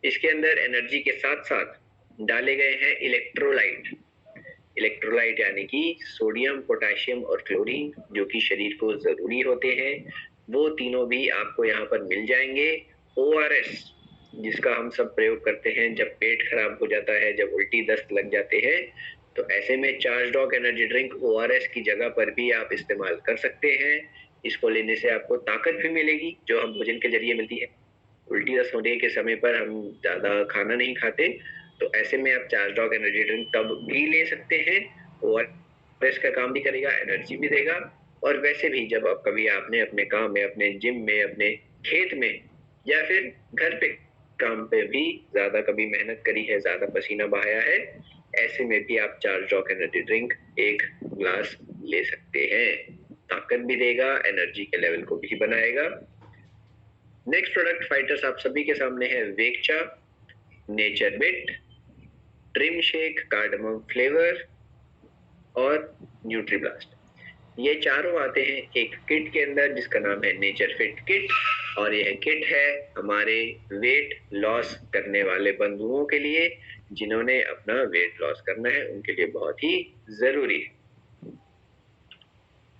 इसके अंदर एनर्जी के साथ साथ डाले गए हैं इलेक्ट्रोलाइट। इलेक्ट्रोलाइट यानी कि सोडियम, पोटेशियम और क्लोरीन, जो कि शरीर को जरूरी होते हैं, वो तीनों भी आपको यहाँ पर मिल जाएंगे। ORS, जिसका हम सब प्रयोग करते हैं जब पेट खराब हो जाता है, जब उल्टी दस्त लग जाते हैं, तो ऐसे में charge dog energy drink ORS की जगह पर भी आप इस्तेमाल कर सकते हैं। इसको लेने से आपको ताकत भी मिलेगी जो हम भोजन के जरिए मिलती है। उल्टी दस्त होने के समय पर हम ज्यादा खाना नहीं खाते, तो ऐसे में आप चार्ज डॉग एनर्जी ड्रिंक तब भी ले सकते हैं। ORS का काम भी करेगा, एनर्जी भी देगा, और वैसे भी जब आप कभी आपने अपने काम में, अपने जिम में, अपने खेत में या फिर घर पे काम पे भी ज्यादा कभी मेहनत करी है, ज्यादा पसीना बहाया है, ऐसे में भी आप चार्ज डॉग एनर्जी ड्रिंक एक ग्लास ले सकते हैं। ताकत भी देगा, एनर्जी के लेवल को भी बनाएगा। नेक्स्ट प्रोडक्ट फाइटर्स आप सभी के सामने है वेकचा, nature bit, trim shake, cardamom flavour और न्यूट्रीब्लास्ट। ये चारों आते हैं एक किट के अंदर जिसका नाम है नेचर फिट किट, और यह किट है हमारे वेट लॉस करने वाले बंधुओं के लिए, जिन्होंने अपना वेट लॉस करना है, उनके लिए बहुत ही जरूरी है।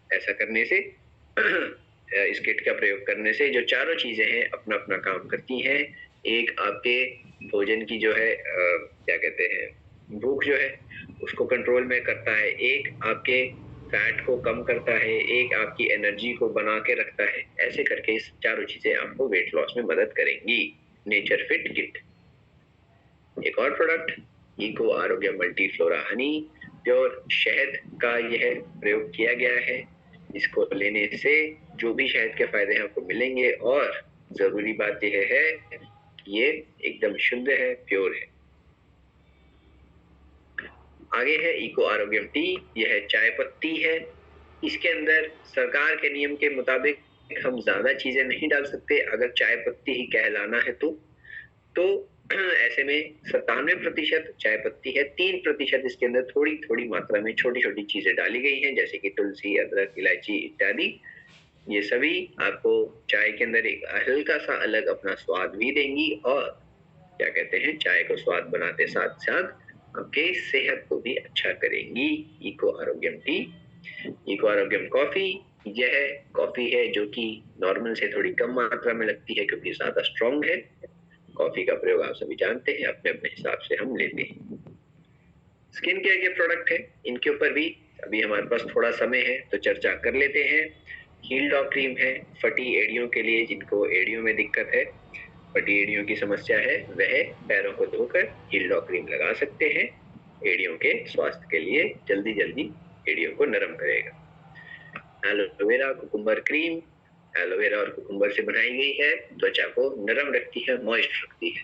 ऐसा करने से इस किट का प्रयोग करने से जो चारों चीजें हैं अपना अपना काम करती हैं। एक आपके भोजन की जो है क्या कहते हैं, भूख जो है उसको कंट्रोल में करता है, एक आपके फैट को कम करता है, एक आपकी एनर्जी को बना के रखता है। ऐसे करके इस चारों चीजें आपको वेट लॉस में मदद करेंगी। Nature fit kit. एक और प्रोडक्ट इको आरोग्य मल्टी फ्लोरा हनी, प्योर शहद का यह प्रयोग किया गया है। इसको लेने से जो भी शहद के फायदे आपको मिलेंगे, और जरूरी बात यह है कि ये एकदम शुद्ध है, प्योर है। आगे है इको आरोग्यम टी। यह चाय पत्ती है। इसके अंदर सरकार के नियम के मुताबिक हम ज्यादा चीजें नहीं डाल सकते अगर चाय पत्ती ही कहलाना है तो ऐसे में 97% चाय पत्ती है, 3% इसके अंदर थोड़ी थोड़ी मात्रा में छोटी छोटी चीजें डाली गई हैं, जैसे कि तुलसी, अदरक, इलायची इत्यादि। ये सभी आपको चाय के अंदर एक हल्का सा अलग अपना स्वाद भी देंगी, और क्या कहते हैं, चाय को स्वाद बनाते साथ साथ आपके सेहत को भी अच्छा करेंगी। इको आरोग्यम टी। इको आरोग्यम कॉफी। यह कॉफी है जो कि नॉर्मल से थोड़ी कम मात्रा में लगती है क्योंकि ज्यादा स्ट्रॉन्ग है। कॉफी का प्रयोग आप सभी जानते हैं, अपने अपने हिसाब से हम लेते हैं। स्किन केयर के प्रोडक्ट है, इनके ऊपर भी अभी हमारे पास थोड़ा समय है तो चर्चा कर लेते हैं। हील डॉग क्रीम है फटी एड़ियों के लिए, जिनको एड़ियों में दिक्कत है, फटी एड़ियों की समस्या है, वह पैरों को धोकर हील डॉग क्रीम लगा सकते हैं। एड़ियों के स्वास्थ्य के लिए जल्दी जल्दी एड़ियों को नरम करेगा। एलोवेरा कुकुम्बर क्रीम, एलोवेरा और कुकुम्बर से बनाई गई है, त्वचा को नरम रखती है, मॉइस्ट रखती है।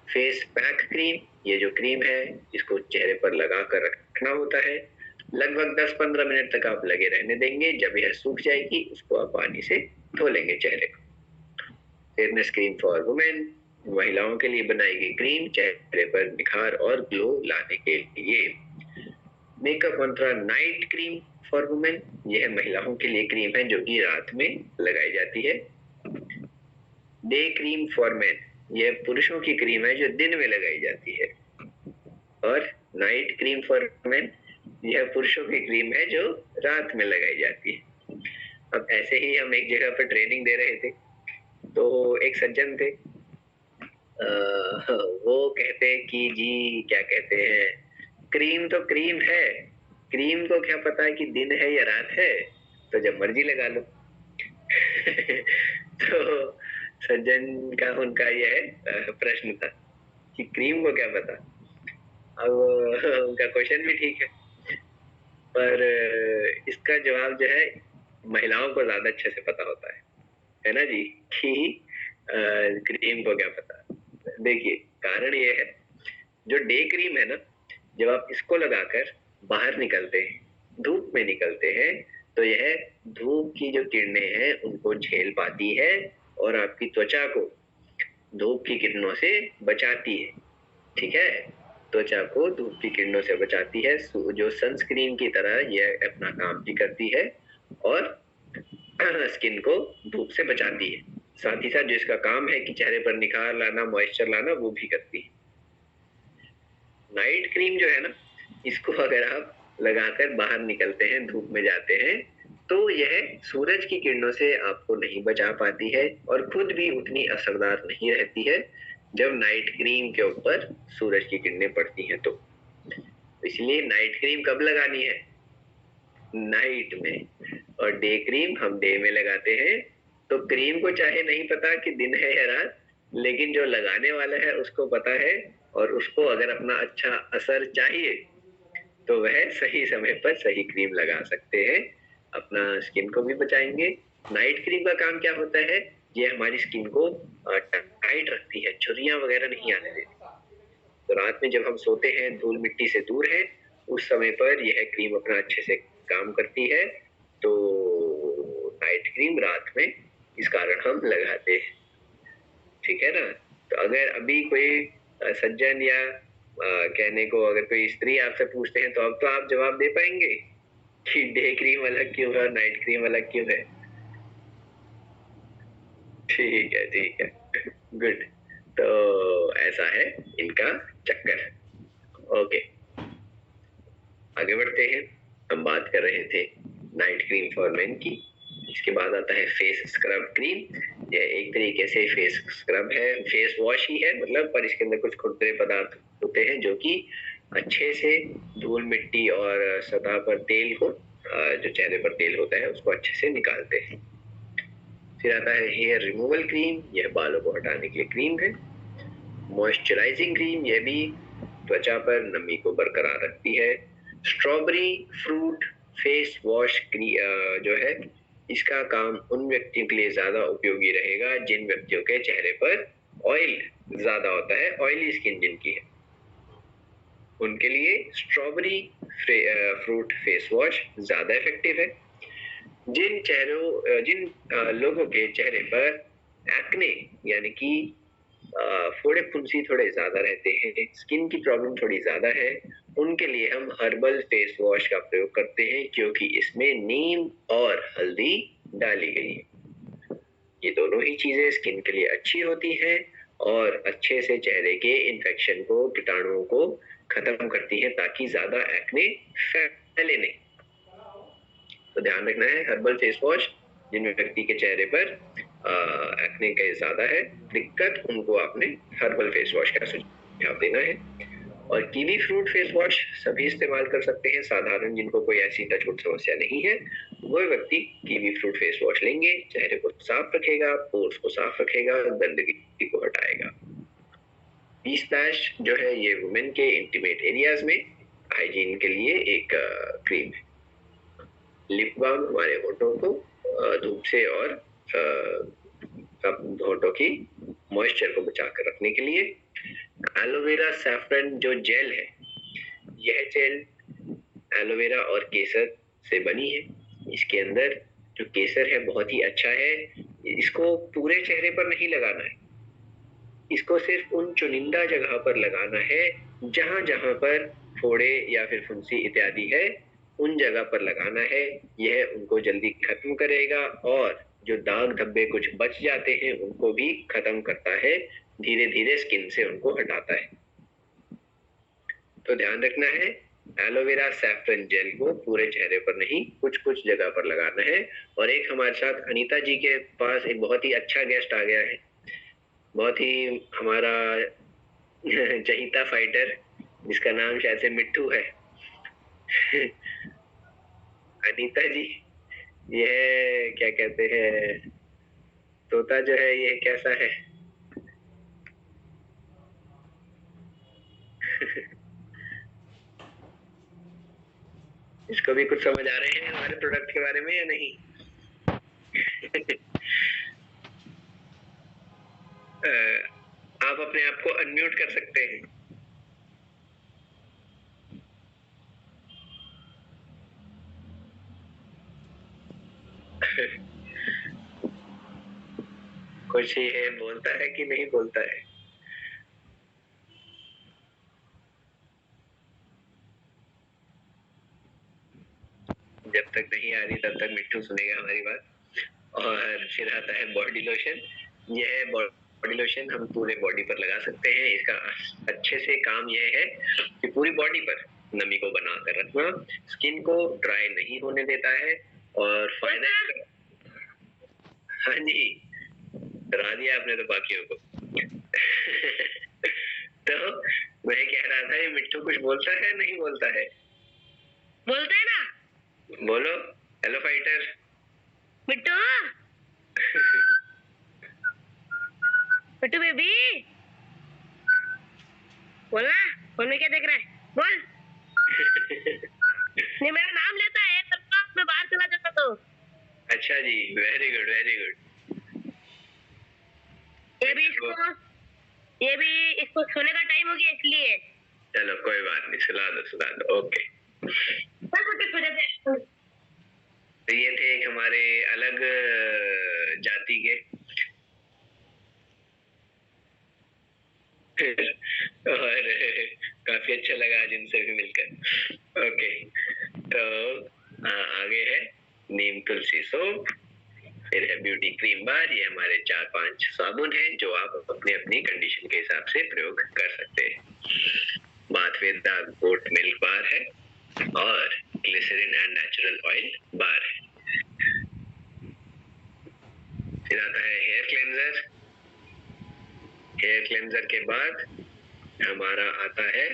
फेस पैक क्रीम, ये जो क्रीम है इसको चेहरे पर लगा कर रखना होता है, लगभग 10-15 मिनट तक आप लगे रहने देंगे। जब यह सूख जाएगी उसको आप पानी से धो लेंगे चेहरे को। फेयरनेस क्रीम फॉर वुमेन, महिलाओं के लिए बनाई गई क्रीम चेहरे पर निखार और ग्लो लाने के लिए। Makeup Mantra night cream for women, यह महिलाओं के लिए क्रीम है जो कि रात में लगाई जाती है। डे क्रीम फॉर मेन, यह पुरुषों की क्रीम है जो दिन में लगाई जाती है। और नाइट क्रीम फॉर मेन, यह पुरुषों की क्रीम है जो रात में लगाई जाती है। अब ऐसे ही हम एक जगह पर ट्रेनिंग दे रहे थे, तो एक सज्जन थे, वो कहते कि जी क्या कहते हैं, क्रीम तो क्रीम है, क्रीम को क्या पता है कि दिन है या रात है, तो जब मर्जी लगा लो। तो सज्जन का उनका यह प्रश्न था कि क्रीम को क्या पता। अब उनका क्वेश्चन भी ठीक है, पर इसका जवाब जो है महिलाओं को ज्यादा अच्छे से पता होता है ना जी, कि क्रीम को क्या पता। देखिए कारण ये है, जो डे क्रीम है ना, जब आप इसको लगाकर बाहर निकलते हैं, धूप में निकलते हैं, तो यह धूप की जो किरणें हैं उनको झेल पाती है और आपकी त्वचा को धूप की किरणों से बचाती है। ठीक है, त्वचा को धूप की किरणों से बचाती है, जो सनस्क्रीन की तरह यह अपना काम भी करती है और स्किन को धूप से बचाती है। साथ ही साथ जो इसका काम है कि चेहरे पर निखार लाना, मॉइस्चर लाना, वो भी करती है। नाइट क्रीम जो है ना, इसको अगर आप लगाकर बाहर निकलते हैं, धूप में जाते हैं, तो यह सूरज की किरणों से आपको नहीं बचा पाती है और खुद भी उतनी असरदार नहीं रहती है जब नाइट क्रीम के ऊपर सूरज की किरणें पड़ती हैं। तो इसलिए नाइट क्रीम कब लगानी है? नाइट में। और डे क्रीम हम डे में लगाते हैं, तो क्रीम को चाहे नहीं पता कि दिन है या रात, लेकिन जो लगाने वाला है उसको पता है, और उसको अगर अपना अच्छा असर चाहिए तो वह सही समय पर सही क्रीम लगा सकते हैं, अपना स्किन को भी बचाएंगे। नाइट क्रीम का काम क्या होता है, ये हमारी स्किन को टाइट रखती है, झुर्रियां वगैरह नहीं आने देती। तो रात में जब हम सोते हैं, धूल मिट्टी से दूर है, उस समय पर यह क्रीम अपना अच्छे से काम करती है। तो नाइट क्रीम रात में इस कारण हम लगाते हैं, ठीक है ना। तो अगर अभी कोई सज्जन या कहने को अगर कोई स्त्री आपसे पूछते हैं, तो अब तो आप जवाब दे पाएंगे कि डे क्रीम अलग क्यों है और नाइट क्रीम अलग क्यों है। ठीक है, ठीक है, गुड। तो ऐसा है इनका चक्कर। ओके, आगे बढ़ते हैं। हम बात कर रहे थे नाइट क्रीम फॉर मेन की। इसके बाद आता है फेस स्क्रब क्रीम। यह एक तरीके से फेस स्क्रब है, फेस वॉश ही है मतलब, पर इसके अंदर कुछ खुरदरे पदार्थ होते हैं जो कि अच्छे से धूल मिट्टी और सतह पर तेल को, जो चेहरे पर तेल होता है उसको अच्छे से निकालते हैं। फिर आता है हेयर रिमूवल क्रीम। यह बालों को हटाने के लिए क्रीम है। मॉइस्चराइजिंग क्रीम, यह भी त्वचा पर नमी को बरकरार रखती है। स्ट्रॉबेरी फ्रूट फेस वॉश जो है, इसका काम उन व्यक्तियों के लिए ज्यादा उपयोगी रहेगा जिन व्यक्तियों के चेहरे पर ऑयल ज्यादा होता है, ऑयली स्किन जिनकी है, उनके लिए स्ट्रॉबेरी फ्रूट फेस वॉश ज्यादा इफेक्टिव है। जिन लोगों के चेहरे पर एक्ने यानी कि फोड़े फुंसी थोड़े ज्यादा रहते हैं, स्किन की प्रॉब्लम थोड़ी ज्यादा है, उनके लिए हम हर्बल फेस वॉश का प्रयोग करते हैं, क्योंकि इसमें नीम और हल्दी डाली गई है। ये दोनों ही चीजें स्किन के लिए अच्छी होती हैं और अच्छे से चेहरे के इन्फेक्शन को, कीटाणुओं को खत्म करती हैं, ताकि ज्यादा एक्ने फैले नहीं। तो ध्यान रखना है, हर्बल फेस वॉश जिन व्यक्ति के चेहरे पर एक्ने का ज्यादा है दिक्कत, उनको आपने हर्बल फेस वॉश का सुझाव देना है। और कीवी फ्रूट फेस वॉश सभी इस्तेमाल कर सकते हैं, साधारण जिनको कोई ऐसी टचवुड समस्या नहीं है वो व्यक्ति कीवी फ्रूट फेस वॉश लेंगे, चेहरे को साफ रखेगा, पोर्स को साफ रखेगा, गंदगी को हटाएगा। पीस पैच जो है, ये वुमेन के इंटीमेट एरियाज में हाइजीन के लिए एक क्रीम है। लिप बाम हमारे होठों को धूप से और होठों की मॉइस्चर को बचा कर रखने के लिए। एलोवेरा सैफरन जो जेल है, यह जेल एलोवेरा और केसर से बनी है। इसके अंदर जो केसर है बहुत ही अच्छा है, इसको पूरे चेहरे पर नहीं लगाना है, इसको सिर्फ उन चुनिंदा जगह पर लगाना है जहां जहां पर फोड़े या फिर फुंसी इत्यादि है, उन जगह पर लगाना है। यह उनको जल्दी खत्म करेगा और जो दाग धब्बे कुछ बच जाते हैं उनको भी खत्म करता है, धीरे धीरे स्किन से उनको हटाता है। तो ध्यान रखना है, एलोवेरा सैफरन जेल को पूरे चेहरे पर नहीं, कुछ कुछ जगह पर लगाना है। और एक हमारे साथ अनीता जी के पास एक बहुत ही अच्छा गेस्ट आ गया है, बहुत ही हमारा चहीता फाइटर, जिसका नाम शायद से मिट्टू है। अनीता जी, ये क्या कहते हैं, तोता जो है ये कैसा है? इसको भी कुछ समझ आ रहे हैं हमारे प्रोडक्ट के बारे में या नहीं? आप अपने आप को अनम्यूट कर सकते हैं। कुछ ये बोलता है कि नहीं बोलता है? जब तक नहीं आ रही तब तक मिट्टू सुनेगा हमारी बात। और फिर आता है बॉडी लोशन। यह बॉडी लोशन हम पूरे बॉडी पर लगा सकते हैं। इसका अच्छे से काम यह है कि पूरी बॉडी पर नमी को बनाकर रखना, स्किन को ड्राई नहीं होने देता है। और फायदा, हाँ जी, डरा दिया आपने तो बाकियों को। तो मैं कह रहा था, ये मिट्टू कुछ बोलता है नहीं बोलता है? बोलता है ना, बोलो हेलो फाइटर मिट्टू। मिट्टू बेबी बोलना, फोन में क्या देख रहा है, बोल। नहीं, मेरा नाम लेता है तब मैं बाहर चला जाता तो। अच्छा जी, वेरी गुड वेरी गुड। ये भी इसको सोने का टाइम हो गया इसलिए। चलो कोई बात नहीं, सुला दो ओके। तो ये थे एक हमारे अलग जाति के और काफी अच्छा लगा आज इनसे भी मिलकर। ओके, तो आगे है नीम तुलसी सोप, फिर है ब्यूटी क्रीम बार। ये हमारे 4-5 साबुन हैं जो आप अपने अपनी कंडीशन के हिसाब से प्रयोग कर सकते हैं। बाथवेदा गोट मिल्क बार है और ग्लिसरीन एंड नेचुरल ऑयल बार है। फिर आता है हेयर क्लेंजर। हेयर क्लेंजर के बाद हमारा आता है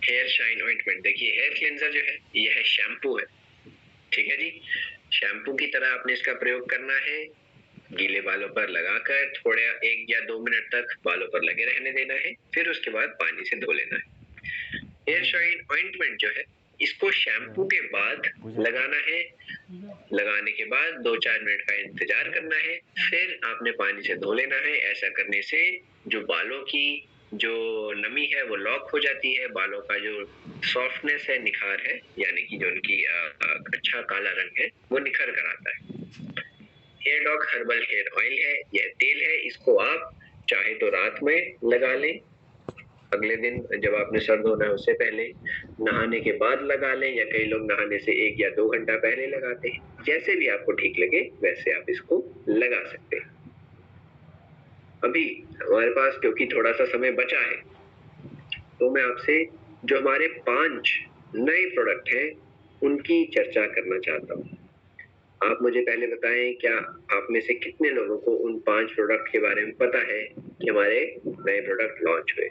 हेयर शाइन ऑइंटमेंट। देखिए, हेयर क्लेंजर जो है ये है शैम्पू है, ठीक है जी। शैम्पू की तरह आपने इसका प्रयोग करना है, गीले बालों पर लगाकर थोड़े 1 या 2 मिनट तक बालों पर लगे रहने देना है, फिर उसके बाद पानी से धो लेना है। हेयर शाइन ऑइंटमेंट जो है इसको शैम्पू के बाद लगाना है। लगाने के बाद 2-4 मिनट का इंतजार करना है, फिर आपने पानी से धो लेना है। ऐसा करने से जो बालों की जो नमी है वो लॉक हो जाती है, बालों का जो सॉफ्टनेस है, निखार है, यानी कि जो उनकी अच्छा काला रंग है वो निखर कर आता है। Hair Doc herbal hair oil है, यह तेल है, इसको आप चाहे तो रात में लगा लें, अगले दिन जब आपने सर धोना है उससे पहले, नहाने के बाद लगा लें, या कई लोग नहाने से 1 या 2 घंटा पहले लगाते हैं। जैसे भी आपको ठीक लगे वैसे आप इसको लगा सकते हैं। अभी हमारे पास क्योंकि थोड़ा सा समय बचा है, तो मैं आपसे जो हमारे 5 नए प्रोडक्ट हैं उनकी चर्चा करना चाहता हूँ। आप मुझे पहले बताएं, क्या आप में से कितने लोगों को उन 5 प्रोडक्ट के बारे में पता है कि हमारे नए प्रोडक्ट लॉन्च हुए?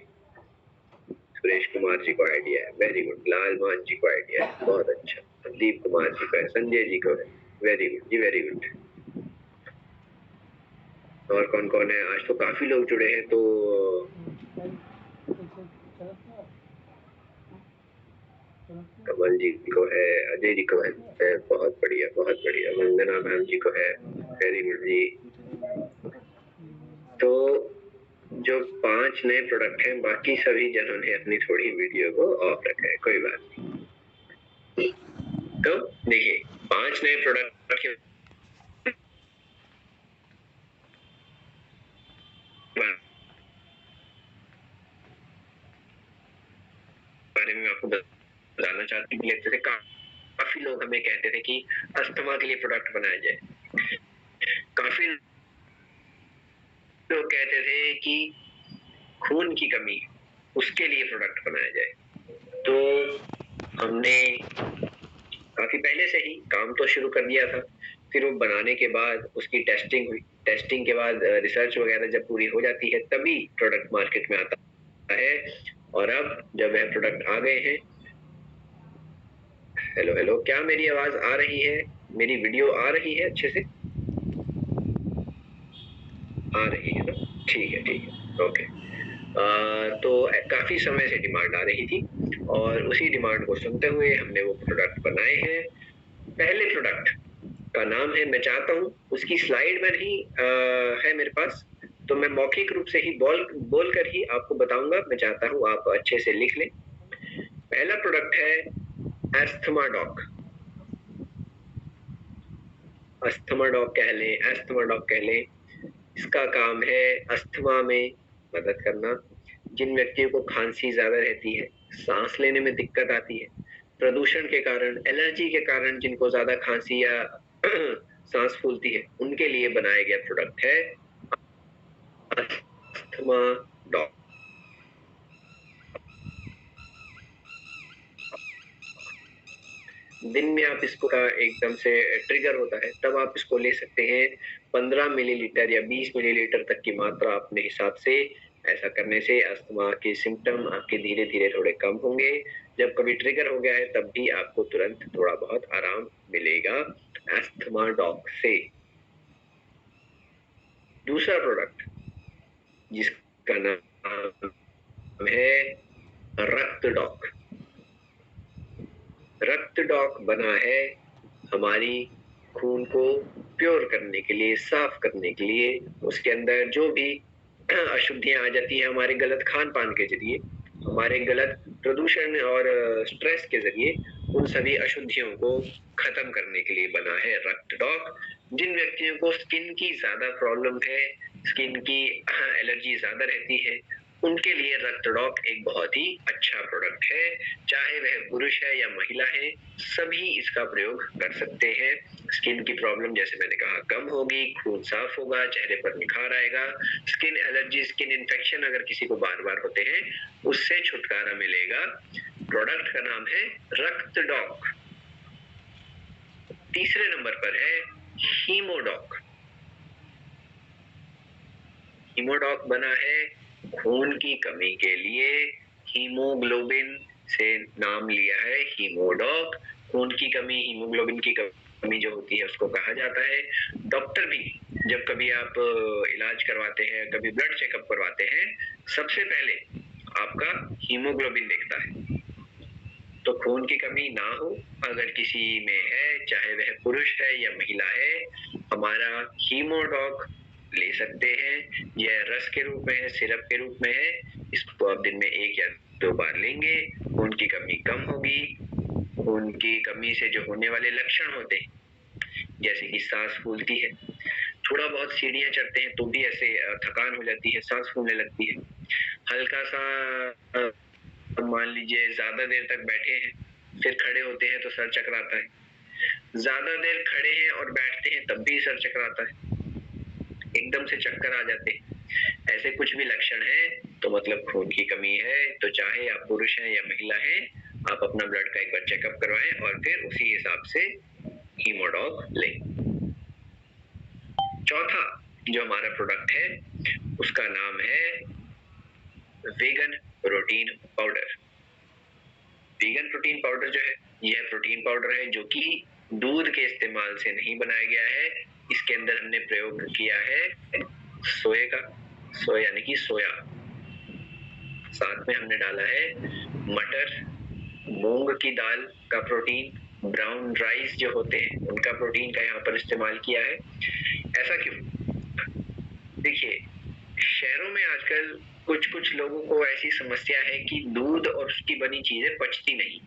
सुरेश कुमार जी को आइडिया है, वेरी गुड। लाल मान जी को आइडिया है, बहुत अच्छा। संदीप कुमार जी को है, संजय जी को है, वेरी गुड जी, वेरी गुड। और कौन कौन है? आज तो काफी लोग जुड़े हैं, तो कमल जी को है, अजय जी को है, बहुत बढ़िया बहुत बढ़िया। वंदना मैम जी को है, वेरी गुड जी। तो जो 5 नए प्रोडक्ट हैं, बाकी सभी जनों ने अपनी थोड़ी वीडियो को ऑफ रखा है, कोई बात नहीं। तो देखिए, 5 नए प्रोडक्ट बारे में आपको बताना चाहती हूँ। लेते थे काफी लोग हमें कहते थे कि अस्थमा के लिए प्रोडक्ट बनाया जाए, काफी लोग कहते थे कि खून की कमी उसके लिए प्रोडक्ट बनाया जाए। तो हमने काफी पहले से ही काम तो शुरू कर दिया था। फिर वो बनाने के बाद उसकी टेस्टिंग हुई, टेस्टिंग के बाद रिसर्च वगैरह जब पूरी हो जाती है तभी प्रोडक्ट मार्केट में आता है। और अब जब वह प्रोडक्ट आ गए हैं, हेलो हेलो, क्या मेरी आवाज आ रही है? मेरी वीडियो आ रही है अच्छे से? आ रही है ना? ठीक है ठीक है, ओके। तो काफी समय से डिमांड आ रही थी और उसी डिमांड को सुनते हुए हमने वो प्रोडक्ट बनाए हैं। पहले प्रोडक्ट का नाम है, मैं चाहता हूँ उसकी स्लाइड में ही है मेरे पास, तो मैं मौखिक रूप से ही बोल कर ही आपको बताऊंगा। मैं चाहता हूँ आप अच्छे से लिख लें। पहला प्रोडक्ट है एस्थमा डॉक। अस्थमा डॉक कह लें, एस्थमा डॉक कह लें। इसका काम है अस्थमा में मदद करना। जिन व्यक्तियों को खांसी ज्यादा रहती है, सांस लेने में दिक्कत आती है, प्रदूषण के कारण, एलर्जी के कारण जिनको ज्यादा खांसी या सांस फूलती है, उनके लिए बनाया गया प्रोडक्ट है अस्थमा डॉक। दिन में आप इसको का एकदम से ट्रिगर होता है तब आप इसको ले सकते हैं। 15 मिलीलीटर या 20 मिलीलीटर तक की मात्रा अपने हिसाब से। ऐसा करने से अस्थमा के सिम्टम आपके धीरे धीरे थोड़े कम होंगे। जब कभी ट्रिगर हो गया है तब भी आपको तुरंत थोड़ा बहुत आराम मिलेगा अस्थमा डॉक से। दूसरा प्रोडक्ट जिसका नाम है रक्त डॉक। रक्त डॉक बना है हमारी खून को प्योर करने के लिए, साफ करने के लिए। उसके अंदर जो भी अशुद्धियां आ जाती है हमारे गलत खान पान के जरिए, हमारे गलत प्रदूषण और स्ट्रेस के जरिए, उन सभी अशुद्धियों को खत्म करने के लिए बना है रक्त डॉक। जिन व्यक्तियों को स्किन की ज्यादा प्रॉब्लम है, स्किन की एलर्जी ज्यादा रहती है, उनके लिए रक्त डॉक एक बहुत ही अच्छा प्रोडक्ट है। चाहे वह पुरुष है या महिला है, सभी इसका प्रयोग कर सकते हैं। स्किन की प्रॉब्लम जैसे मैंने कहा कम होगी, खून साफ होगा, चेहरे पर निखार आएगा, स्किन एलर्जी, स्किन इन्फेक्शन अगर किसी को बार बार होते हैं उससे छुटकारा मिलेगा। प्रोडक्ट का नाम है रक्त डॉक। तीसरे नंबर पर है हीमोडॉक। हीमोडॉक बना है खून की कमी के लिए। हीमोग्लोबिन से नाम लिया है हीमोडॉक। खून की कमी, हीमोग्लोबिन की कमी जो होती है उसको कहा जाता है। डॉक्टर भी जब कभी आप इलाज करवाते हैं, कभी ब्लड चेकअप करवाते हैं, सबसे पहले आपका हीमोग्लोबिन देखता है। तो खून की कमी ना हो अगर किसी में है, चाहे वह पुरुष है या महिला है, हमारा हीमोडॉक ले सकते हैं। यह रस के रूप में है, सिरप के रूप में है। इसको आप दिन में 1 या 2 बार लेंगे, खून की कमी कम होगी। खून की कमी से जो होने वाले लक्षण होते हैं, जैसे कि सांस फूलती है, थोड़ा बहुत सीढ़ियां चढ़ते हैं तो भी ऐसे थकान हो जाती है, सांस फूलने लगती है, हल्का सा मान लीजिए ज्यादा देर तक बैठे हैं, फिर खड़े होते हैं तो सर चकराता है, ज्यादा देर खड़े हैं और बैठते हैं तब भी सर चकराता है, एकदम से चक्कर आ जाते हैं, ऐसे कुछ भी लक्षण है तो मतलब खून की कमी है। तो चाहे आप पुरुष हैं या महिला हैं, आप अपना ब्लड का एक बार चेकअप करवाएं और फिर उसी हिसाब से हीमोडॉक लें। चौथा जो हमारा प्रोडक्ट है उसका नाम है vegan protein powder. Vegan protein powder जो है, यह प्रोटीन पाउडर है जो कि दूध के इस्तेमाल से नहीं बनाया गया है। इसके अंदर हमने प्रयोग किया है सोए का, सोया यानी कि सोया, साथ में हमने डाला है मटर, मूंग की दाल का प्रोटीन, ब्राउन राइस जो होते हैं उनका प्रोटीन का यहाँ पर इस्तेमाल किया है। ऐसा क्यों? देखिए, शहरों में आजकल कुछ कुछ लोगों को ऐसी समस्या है कि दूध और उसकी बनी चीजें पचती नहीं।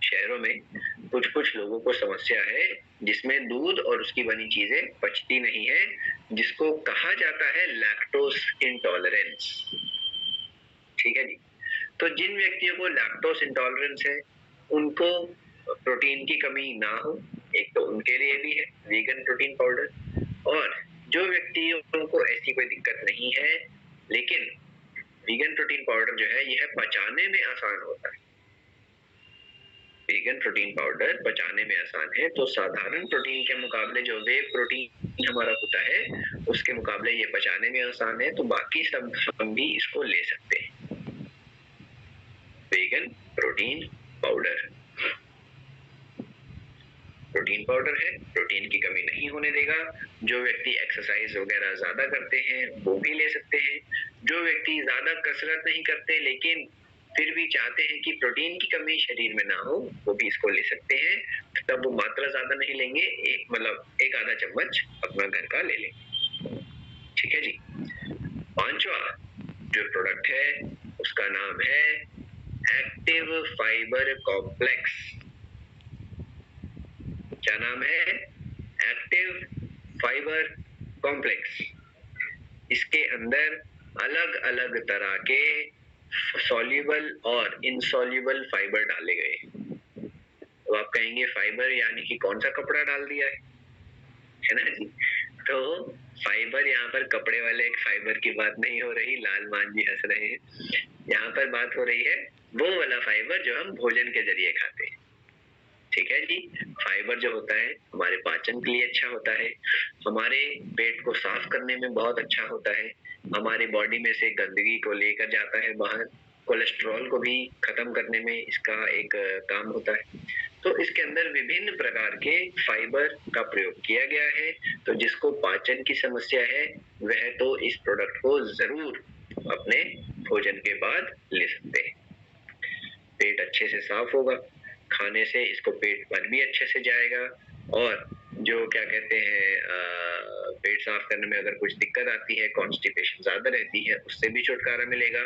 शहरों में कुछ कुछ लोगों को समस्या है जिसमें दूध और उसकी बनी चीजें पचती नहीं है, जिसको कहा जाता है लैक्टोज इंटॉलरेंस। ठीक है जी। तो जिन व्यक्तियों को लैक्टोज इंटॉलरेंस है, उनको प्रोटीन की कमी ना हो, एक तो उनके लिए भी है वीगन प्रोटीन पाउडर। और जो व्यक्तियों को ऐसी कोई दिक्कत नहीं है, लेकिन वीगन प्रोटीन पाउडर जो है यह पचाने में आसान होता है। वीगन प्रोटीन पाउडर पचाने में आसान है, तो साधारण प्रोटीन के मुकाबले जो वे प्रोटीन हमारा होता है उसके मुकाबले ये पचाने में आसान है, तो बाकी सब हम भी इसको ले सकते हैं। Vegan protein powder protein powder है, प्रोटीन की कमी नहीं होने देगा। जो व्यक्ति एक्सरसाइज वगैरह ज्यादा करते हैं वो भी ले सकते हैं। जो व्यक्ति ज्यादा कसरत नहीं करते लेकिन फिर भी चाहते हैं कि प्रोटीन की कमी शरीर में ना हो, वो भी इसको ले सकते हैं। तब वो मात्रा ज्यादा नहीं लेंगे, एक आधा चम्मच अपना घर का ले लेंगे। ठीक है जी। पांचवा जो प्रोडक्ट है उसका नाम है एक्टिव फाइबर कॉम्प्लेक्स। क्या नाम है? Active fiber complex. इसके अंदर अलग अलग तरह के सॉल्युबल और इनसॉल्युबल फाइबर डाले गए। तो आप कहेंगे फाइबर यानी कि कौन सा कपड़ा डाल दिया है ना जी? तो फाइबर यहाँ पर कपड़े वाले एक फाइबर की बात नहीं हो रही, लाल मान जी हंस रहे हैं। यहाँ पर बात हो रही है वो वाला फाइबर जो हम भोजन के जरिए खाते हैं। ठीक है जी। फाइबर जो होता है हमारे पाचन के लिए अच्छा होता है, हमारे पेट को साफ करने में बहुत अच्छा होता है, हमारे बॉडी में से गंदगी को लेकर जाता है बाहर, कोलेस्ट्रॉल को भी खत्म करने में इसका एक काम होता है। तो इसके अंदर विभिन्न प्रकार के फाइबर का प्रयोग किया गया है। तो जिसको पाचन की समस्या है वह तो इस प्रोडक्ट को जरूर अपने भोजन के बाद ले सकते हैं। पेट अच्छे से साफ होगा, खाने से इसको पेट भर भी अच्छे से जाएगा, और जो क्या कहते हैं पेट साफ करने में अगर कुछ दिक्कत आती है, कॉन्स्टिपेशन ज्यादा रहती है, उससे भी छुटकारा मिलेगा।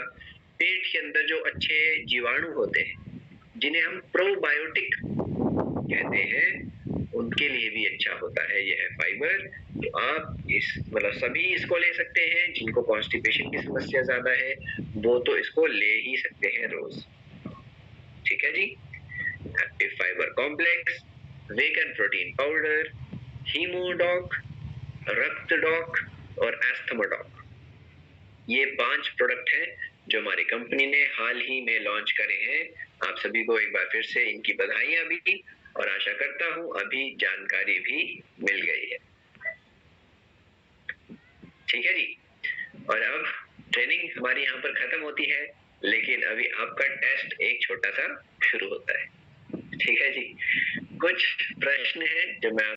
पेट के अंदर जो अच्छे जीवाणु होते हैं जिन्हें हम प्रोबायोटिक कहते हैं, उनके लिए भी अच्छा होता है यह फाइबर। तो आप इस मतलब सभी इसको ले सकते हैं। जिनको कॉन्स्टिपेशन की समस्या ज्यादा है वो तो इसको ले ही सकते हैं रोज। ठीक है जी। Active fiber complex, vegan protein powder, हीमोडॉक, रक्तडॉक और एस्थमाडॉक, ये 5 प्रोडक्ट हैं जो हमारी कंपनी ने हाल ही में लॉन्च करे हैं। आप सभी को एक बार फिर से इनकी बधाइयां भी, और आशा करता हूं अभी जानकारी भी मिल गई है। ठीक है जी। और अब ट्रेनिंग हमारी यहाँ पर खत्म होती है, लेकिन अभी आपका टेस्ट एक छोटा सा शुरू होता है। ठीक है जी। कुछ प्रश्न है जो मैं